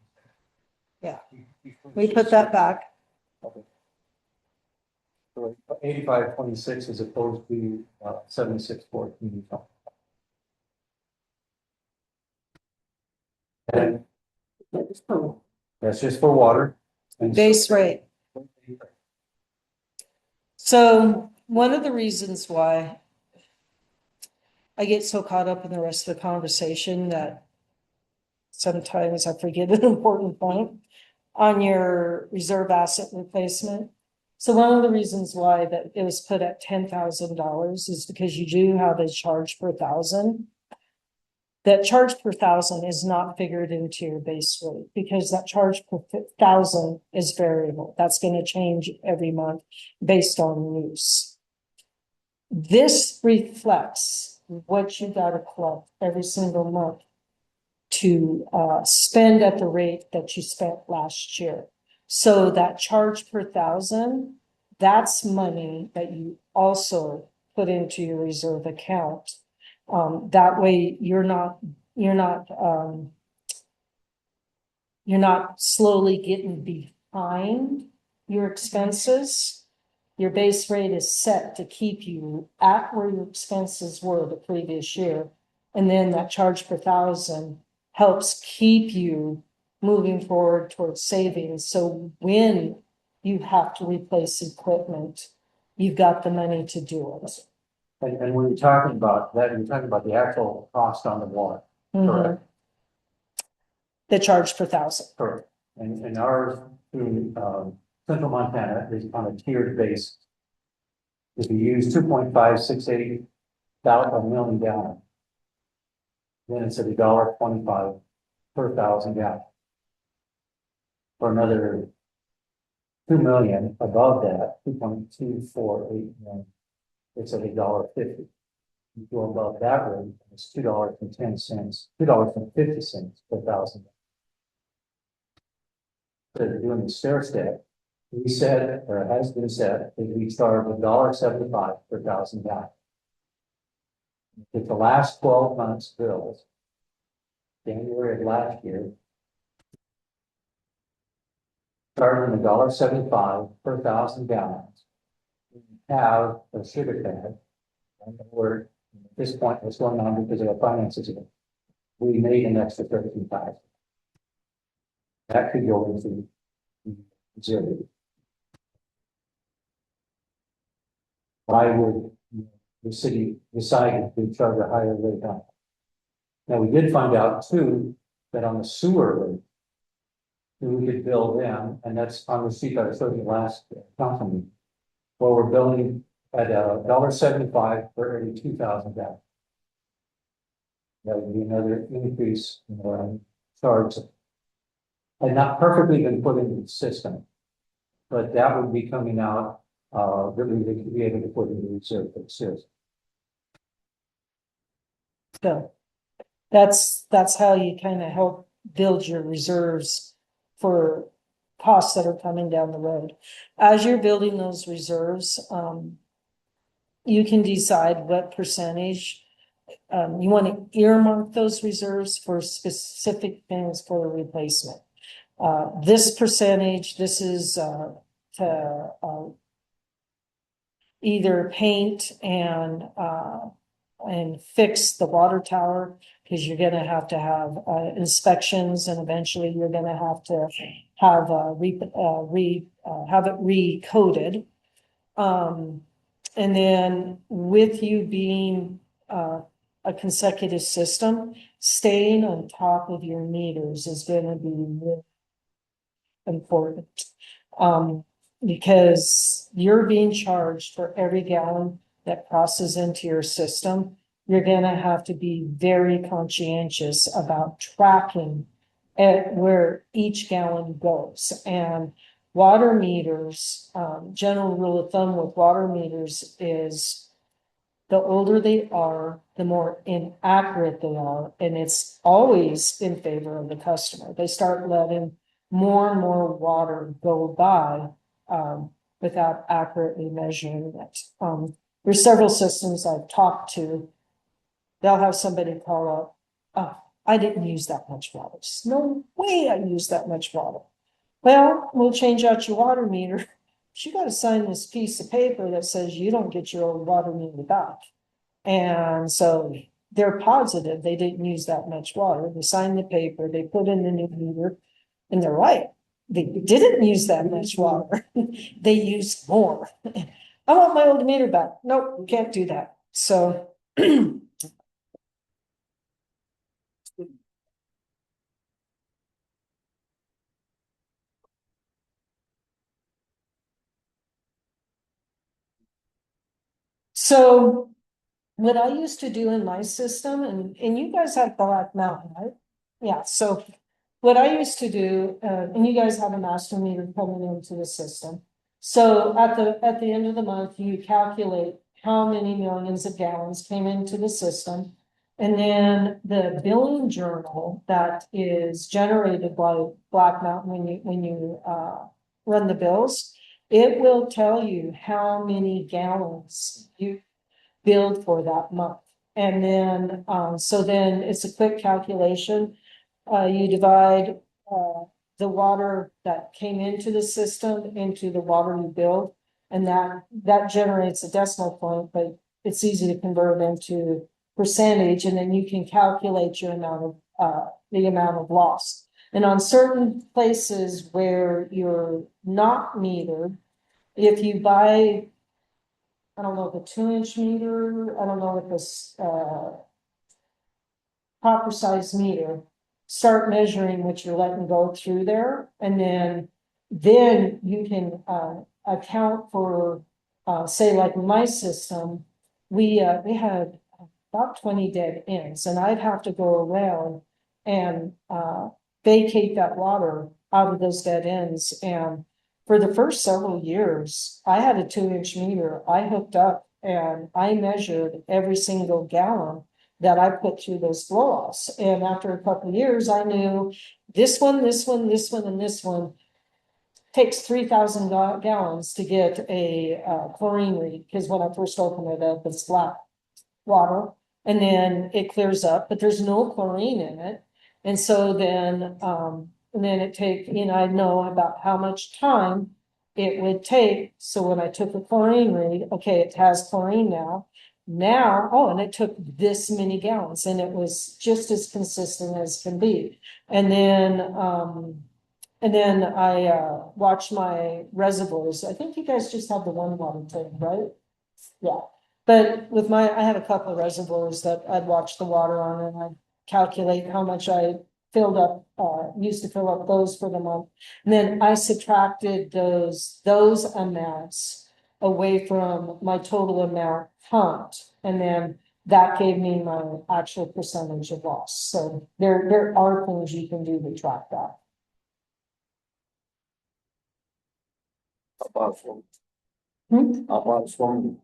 Yeah. We put that back. Okay. So 8526 as opposed to 7614. And that's just for water. And Base rate. So one of the reasons why I get so caught up in the rest of the conversation that sometimes I forget an important point on your reserve asset replacement. So one of the reasons why that it was put at $10,000 is because you do have a charge per thousand. That charge per thousand is not figured into your base rate because that charge per thousand is variable. That's going to change every month based on use. This reflects what you got to collect every single month to spend at the rate that you spent last year. So that charge per thousand, that's money that you also put into your reserve account. That way you're not slowly getting behind your expenses. Your base rate is set to keep you at where your expenses were the previous year. And then that charge per thousand helps keep you moving forward towards savings. So when you have to replace equipment, you've got the money to do it. And when you're talking about that, you're talking about the actual cost on the water. Correct. The charge per thousand. Correct. And ours through Central Montana is on a tiered basis. If you use 2.568 million gallons, then it's at $1.25 per thousand gallons. For another 2 million above that, 2.248 million, it's at $1.50. You go above that rate, it's $2.10, $2.50 per thousand. So they're doing the stair step. We said, or it has been said, that we charge $1.75 per thousand gallons. If the last 12 months bills, January of last year, charging $1.75 per thousand gallons, we have a sugar tag, and we're at this point what's going on because of our finances. We made an extra 13,000. That could go into zero. Why would the city decide to charge a higher rate on it? Now, we did find out too, that on the sewer rate, we could bill them, and that's on the sheet that I showed you last council meeting. Where we're billing at $1.75 for every 2,000 gallons. That would be another increase in our charge. Had not perfectly been put into the system, but that would be coming out, that we would be able to put into the reserve for the system. So that's how you kind of help build your reserves for costs that are coming down the road. As you're building those reserves, you can decide what percentage you want to earmark those reserves for specific things for the replacement. This percentage, this is to either paint and fix the water tower, because you're gonna have to have inspections, and eventually you're gonna have to have have it recoded. And then with you being a consecutive system, staying on top of your meters is gonna be really important. Because you're being charged for every gallon that crosses into your system. You're gonna have to be very conscientious about tracking at where each gallon goes. And water meters, general rule of thumb with water meters is the older they are, the more inaccurate they are, and it's always in favor of the customer. They start letting more and more water go by without accurately measuring it. There's several systems I've talked to. They'll have somebody call up, oh, I didn't use that much water. No way I used that much water. Well, we'll change out your water meter. But you got to sign this piece of paper that says you don't get your old water meter back. And so they're positive they didn't use that much water. They signed the paper, they put in the new meter, and they're right. They didn't use that much water. They used more. I want my old meter back. Nope, can't do that. So so what I used to do in my system, and you guys have Black Mountain, right? Yeah, so what I used to do, and you guys have a master meter coming into the system. So at the end of the month, you calculate how many millions of gallons came into the system. And then the billing journal that is generated by Black Mountain when you run the bills, it will tell you how many gallons you billed for that month. And then, so then it's a quick calculation. You divide the water that came into the system into the water you billed, and that generates a decimal point, but it's easy to convert into percentage, and then you can calculate your amount of the amount of loss. And on certain places where you're not metered, if you buy, I don't know if a 2-inch meter, I don't know if this proper size meter, start measuring what you're letting go through there, and then you can account for say like my system, we had about 20 dead ends, and I'd have to go around and vacate that water out of those dead ends. And for the first several years, I had a 2-inch meter I hooked up, and I measured every single gallon that I put through those blow-offs. And after a couple of years, I knew this one, this one, this one, and this one takes 3,000 gallons to get a chlorine read, because when I first opened it up, it's black water, and then it clears up, but there's no chlorine in it. And so then I know about how much time it would take. So when I took a chlorine read, okay, it has chlorine now. And it took this many gallons, and it was just as consistent as can be. And then I watched my reservoirs. I think you guys just have the one water tank, right? Yeah. But with I had a couple of reservoirs that I'd watch the water on, and I'd calculate how much I filled up, used to fill up those for the month. And then I subtracted those amounts away from my total amount pumped. And then that gave me my actual percentage of loss. So there are things you can do to track that. About from, Hmm? about from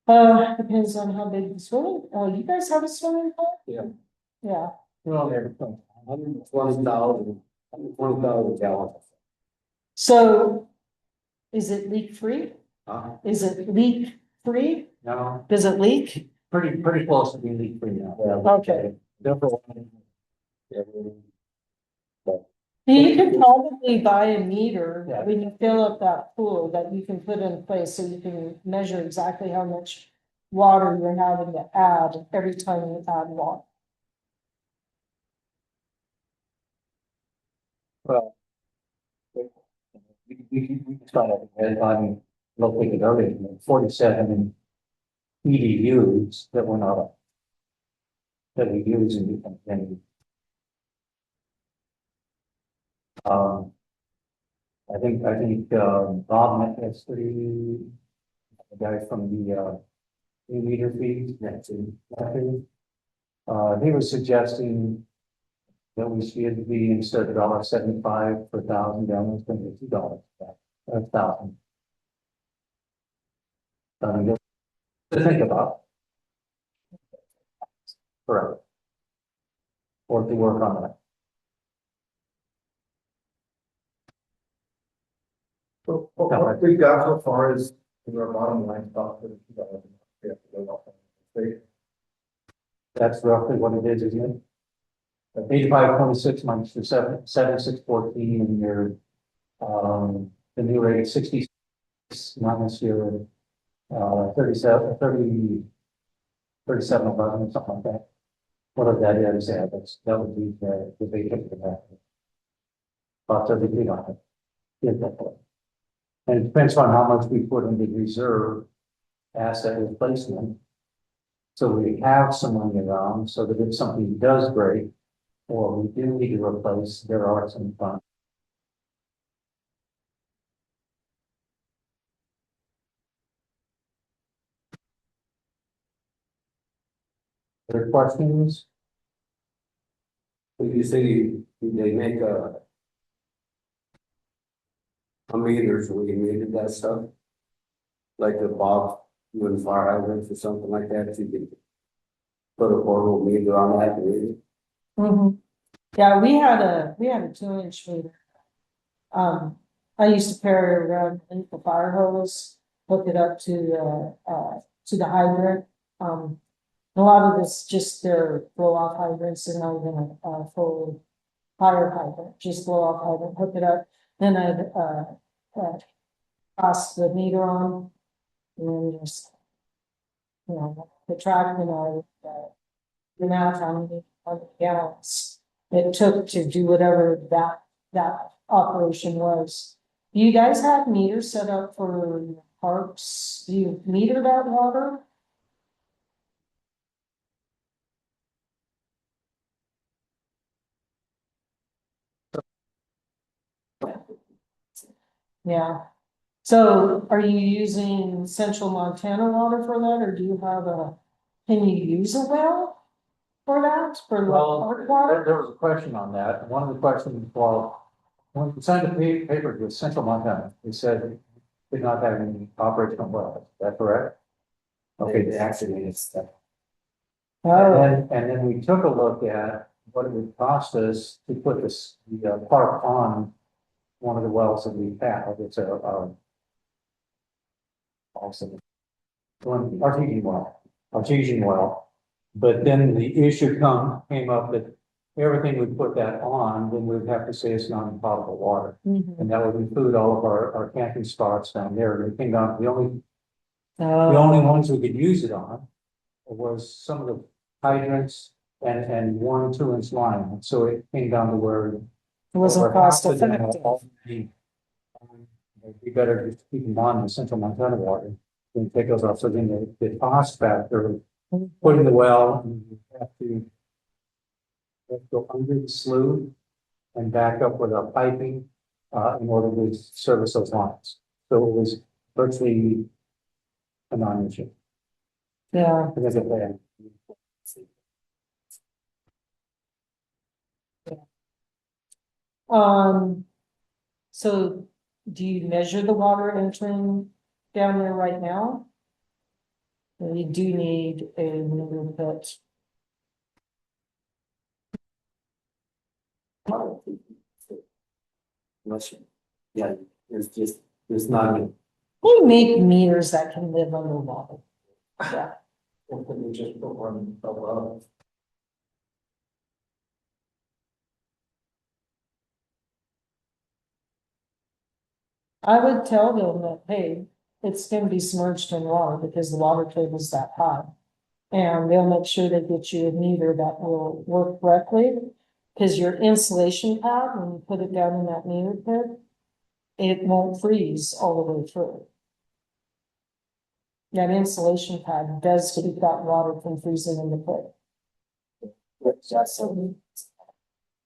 Depends on how big the swimming, oh, you guys have a swimming pool? Yeah. Yeah, Well, there, 120,000 gallons. so is it leak free? Uh, Is it leak free? no, Does it leak? pretty close to being leak free now. Okay. Definitely. You could probably buy a meter Yeah. when you fill up that pool that you can put in place so you can measure exactly how much water you're having to add every time you add water. Well. We start at the head, I'm located earlier, 47 EDUs that were not. That we use and. I think, Bob met yesterday. The guy from the, new meter fees, that's in, he was suggesting. That we should be instead of $1.75 per thousand gallons, going to be $2 a thousand. Just to think about. Correct. Or to work on that. So, what we got so far is our bottom line stuff for the $2. We have to go up on the state. That's roughly what it is, isn't it? 85.26 minus your 7614 and your, the new rate 66 minus your, 37, 3711 or something like that. Whatever that is, yeah, that would be the basic of that. About 33 on it. Yeah, that way. And it depends on how much we put in the reserve asset replacement. So we have some money around so that if something does break, or we do need to replace, there are some funds. Other questions? When you say they make a meters, we needed that stuff. Like the box, when fire hydrants or something like that, you can put a portable meter on that and read it. Mhm. Yeah, we had a 2-inch meter. I used to carry it around in the fire hose, hook it up to the hydrant. A lot of this just their blow off hydrants and not even a full fire hydrant, just blow off hydrant, hook it up. Then I'd toss the meter on and then just, the track, the amount how many gallons it took to do whatever that operation was. Do you guys have meters set up for parks? Do you meter that water? Yeah. So are you using Central Montana water for that, or do you have can you use a well for that, for the park water? There was a question on that. One of the questions, well, when we signed the paper with Central Montana, they said did not have any operational wells. Is that correct? Okay, They activated stuff. Oh, and then we took a look at what it would cost us to put the park on one of the wells that we have. It's also one artesian well. But then the issue came up that everything we put that on, then we'd have to say it's non-potable water. mhm. And that would include all of our camping spots down there. And it came down, the only Oh, ones we could use it on was some of the hydrants and 1 2-inch line. So it came down to where. it wasn't over cost half of them effective. all be, it'd be better just to keep them on the Central Montana water than take those off. So then the cost factor, putting the well, and you have to go under the slough and back up with our piping in order to service those lines. So it was virtually a non-issue. Yeah, Because of that. so do you measure the water entering down there right now? We do need a meter pit. Unless you- Yeah, it's not, We make meters that can live underwater. Yeah, Or could we just put one above? I would tell them that, hey, it's gonna be submerged in water because the water table's that high. And they'll make sure they get you a meter that will work correctly. Cause your insulation pad, when you put it down in that meter pit, it won't freeze all the way through. That insulation pad does keep that water from freezing in the pit. Just so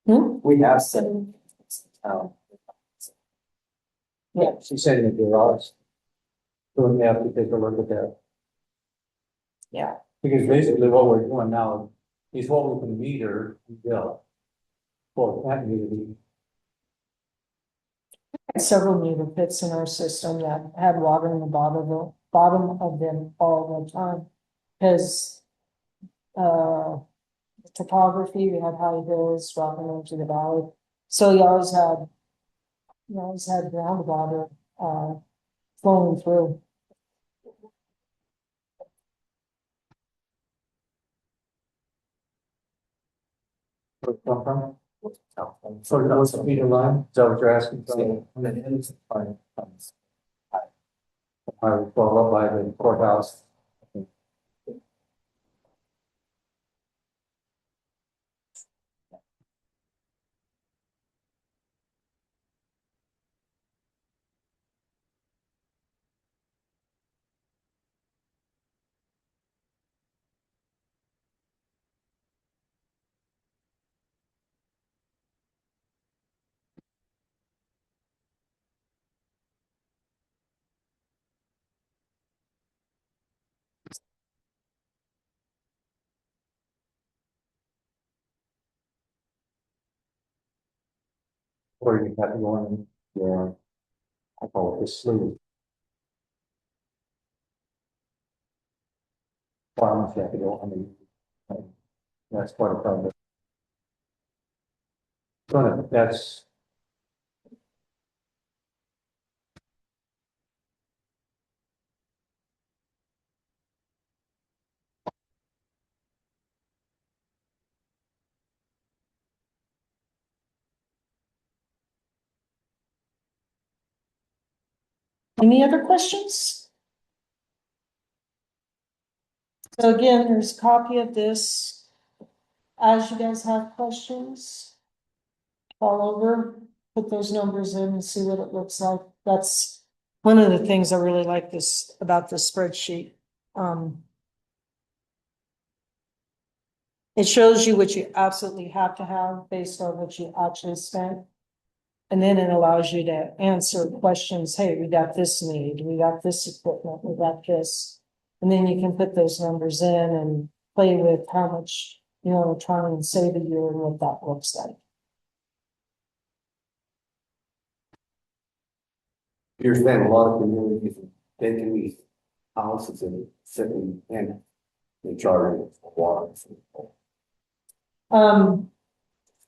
Hmm? we have some. Yeah. She said in the garage. So we have to take a look at that. Yeah. Because basically what we're doing now is what we can meter and bill. Well, that meter, Several meter pits in our system that had water in the bottom of them all the time. Cause, topography, we had high hills dropping into the valley. So you always had groundwater, flowing through. where it come from? So what's the meter line? Is that what you're asking? So, and then it's fine. I would follow up by the courthouse. Or you have to go in, yeah, I call it the slew. Farms you have to go, I mean, that's part of the. That's. Any other questions? So again, there's a copy of this. As you guys have questions, call over, put those numbers in and see what it looks like. That's one of the things I really like about this spreadsheet. It shows you what you absolutely have to have based on what you actually spent. And then it allows you to answer questions. Hey, we got this need, we got this equipment, we got this. And then you can put those numbers in and play with how much you want to try and save a year and what that looks like. you're saying a lot of communities are taking these houses and sitting in charging for water.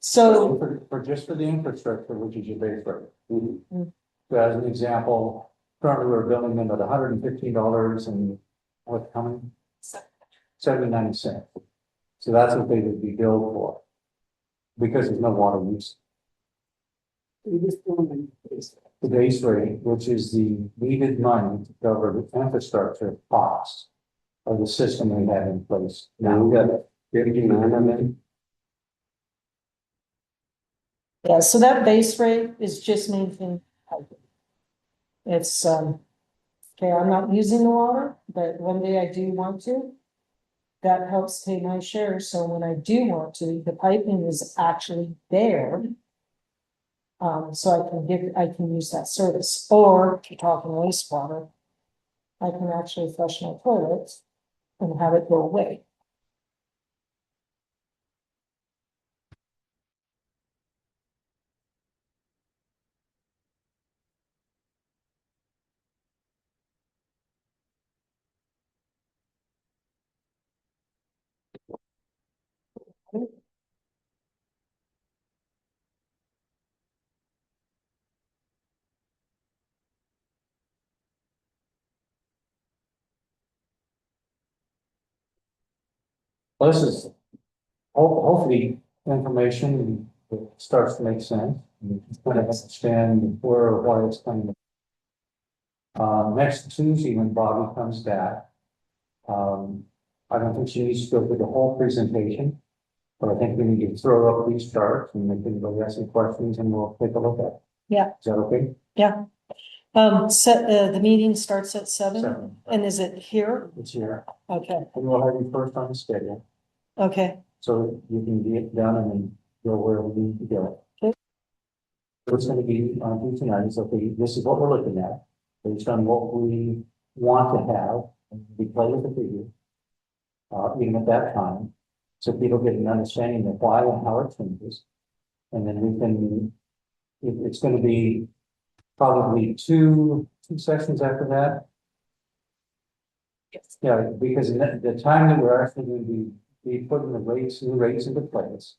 So, For the infrastructure, which is your base rate. Mm. So as an example, currently we're billing them at $115 and what's coming? 79 cents. So that's what they would be billed for. Because there's no water use. The base rate, which is the needed money to cover the infrastructure costs of the system we have in place. Now we got 59 on that. yeah, so that base rate is just maintaining. It's, okay, I'm not using the water, but one day I do want to. That helps pay my share, so when I do want to, the piping is actually there. So I can use that service, or if you're talking wastewater. I can actually flush my toilet and have it go away. Well, this is hopefully information that starts to make sense. You can kind of understand where or why it's coming. Next Tuesday, when Bobby comes back, I don't think she needs to go through the whole presentation, but I think we need to throw up these charts and they can go ask some questions and we'll take a look at it. Yeah. Is that okay? Yeah. The meeting starts at 7, 7. and is it here? It's here. Okay, And we'll have you first on the schedule, okay, so you can get done and then go where we need to go. Okay. What's gonna be on tonight is, okay, this is what we're looking at, based on what we want to have, and we play with the figure. Even at that time, so people get an understanding of why and how it changes. And then we can, it's gonna be probably two sessions after that. yes, Yeah, because the time that we're actually going to be putting the new rates into place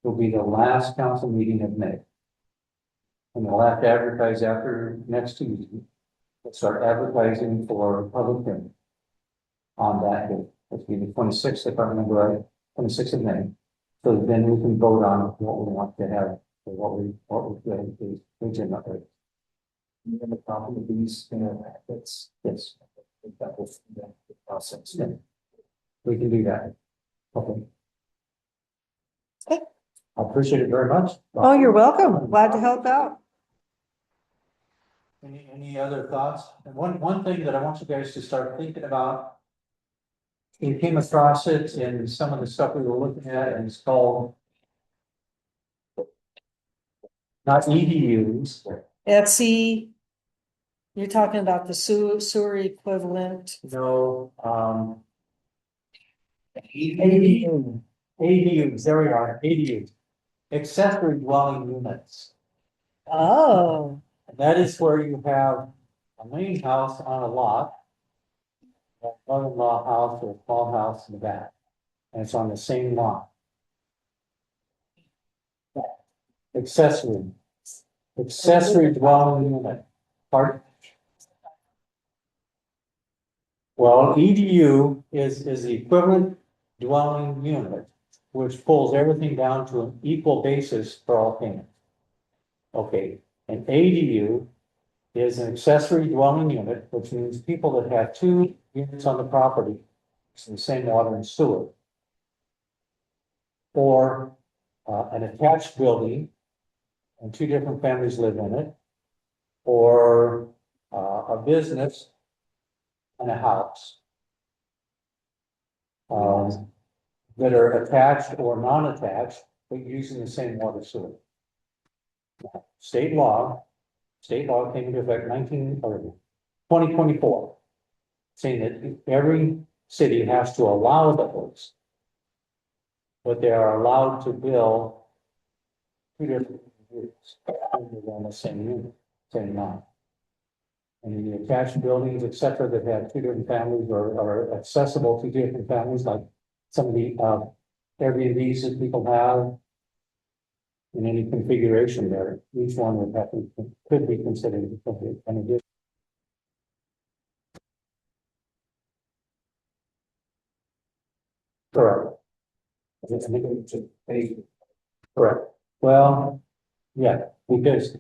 will be the last council meeting of May. And we'll have to advertise after next Tuesday. We'll start advertising for public hearing on that day. It'll be the 26th, if I remember right, 26th of May. So then we can vote on what we want to have, or what we feel is the agenda. You're gonna copy of these, that's, Yes, that was the process. yeah. We can do that. Okay. Okay. I appreciate it very much. oh, you're welcome, glad to help out. Any other thoughts? And one thing that I want you guys to start thinking about. You came across it in some of the stuff we were looking at, and it's called. Not EDUs, Etsy, you're talking about the sewer equivalent. no, ADUs, there we are, ADUs. Accessory dwelling units. Oh, And that is where you have a main house on a lot. A mother-in-law house or a small house in the back, and it's on the same lot. Accessory. Accessory dwelling unit, pardon? Well, EDU is the equivalent dwelling unit, which pulls everything down to an equal basis for all payments. Okay, an ADU is an accessory dwelling unit, which means people that have 2 units on the property, it's the same water and sewer. Or an attached building, and 2 different families live in it. Or a business and a house. That are attached or non-attached, but using the same water sewer. State law came into effect 2024. Saying that every city has to allow those. But they are allowed to build 2 different units on the same unit, same lot. And the attached buildings, et cetera, that have 2 different families or are accessible to different families, like some of the Airbnbs that people have. In any configuration there, each one would have to, could be considered an addition. Correct. Correct. Well, yeah, because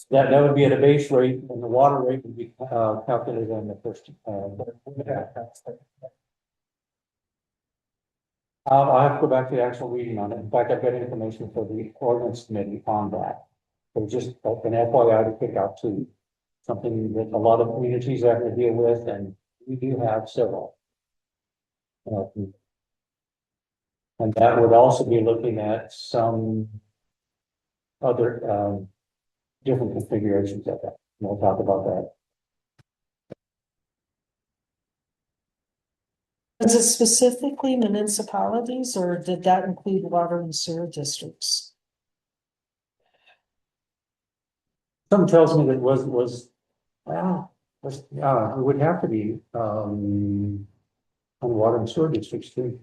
that would be at a base rate and the water rate would be calculated on the first. I'll have to go back to the actual reading on it. In fact, I've got information for the ordinance committee on that. So just an FYI to pick out too. Something that a lot of communities have to deal with, and we do have several. And that would also be looking at some other different configurations of that. We'll talk about that. is it specifically municipalities, or did that include water and sewer districts? Something tells me that well, it would have to be on water and sewer districts too.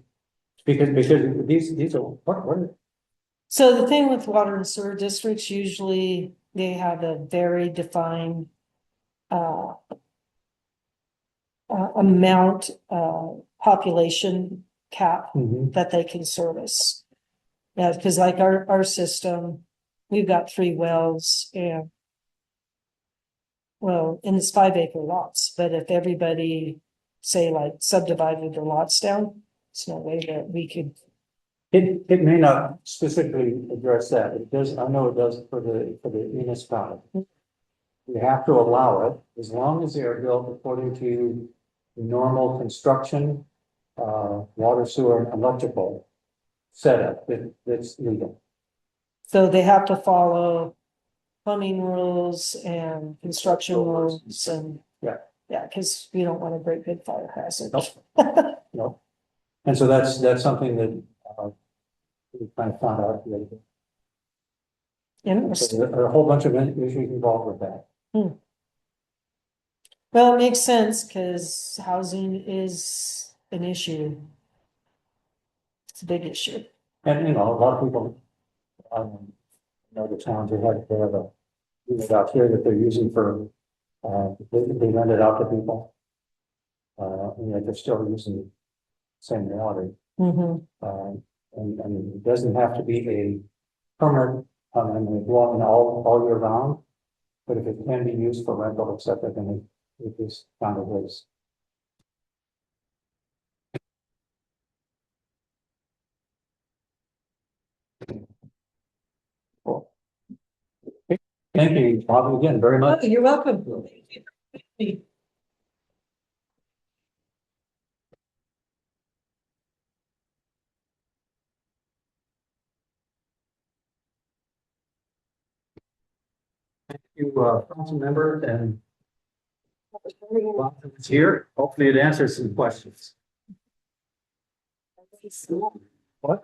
Because these are what So the thing with water and sewer districts, usually they have a very defined amount, population cap Mhm. that they can service. Yeah, because like our system, we've got 3 wells and well, and it's 5-acre lots, but if everybody say like subdivided the lots down, it's no way that we could, It may not specifically address that. It does, I know it does for the municipality. We have to allow it as long as they are built according to normal construction, water, sewer, and electrical setup that's legal. so they have to follow plumbing rules and construction rules and. Yeah. Yeah, because we don't want a great big fire hazard. Nope. Nope. And so that's something that, we kind of found out the other day. So Interesting. there are a whole bunch of issues involved with that. Well, it makes sense because housing is an issue. It's a big issue. And, you know, a lot of people, know the towns they have a unit out here that they're using for, they rent it out to people. And yet they're still using the same water. Mhm. And it doesn't have to be a permanent, I mean, all year round. But if it can be used for rental, et cetera, then it is kind of is. Cool. Okay. Thank you, Bob, again, very much. Oh, you're welcome. You, council member and it's here. Hopefully it answers some questions. What? Well,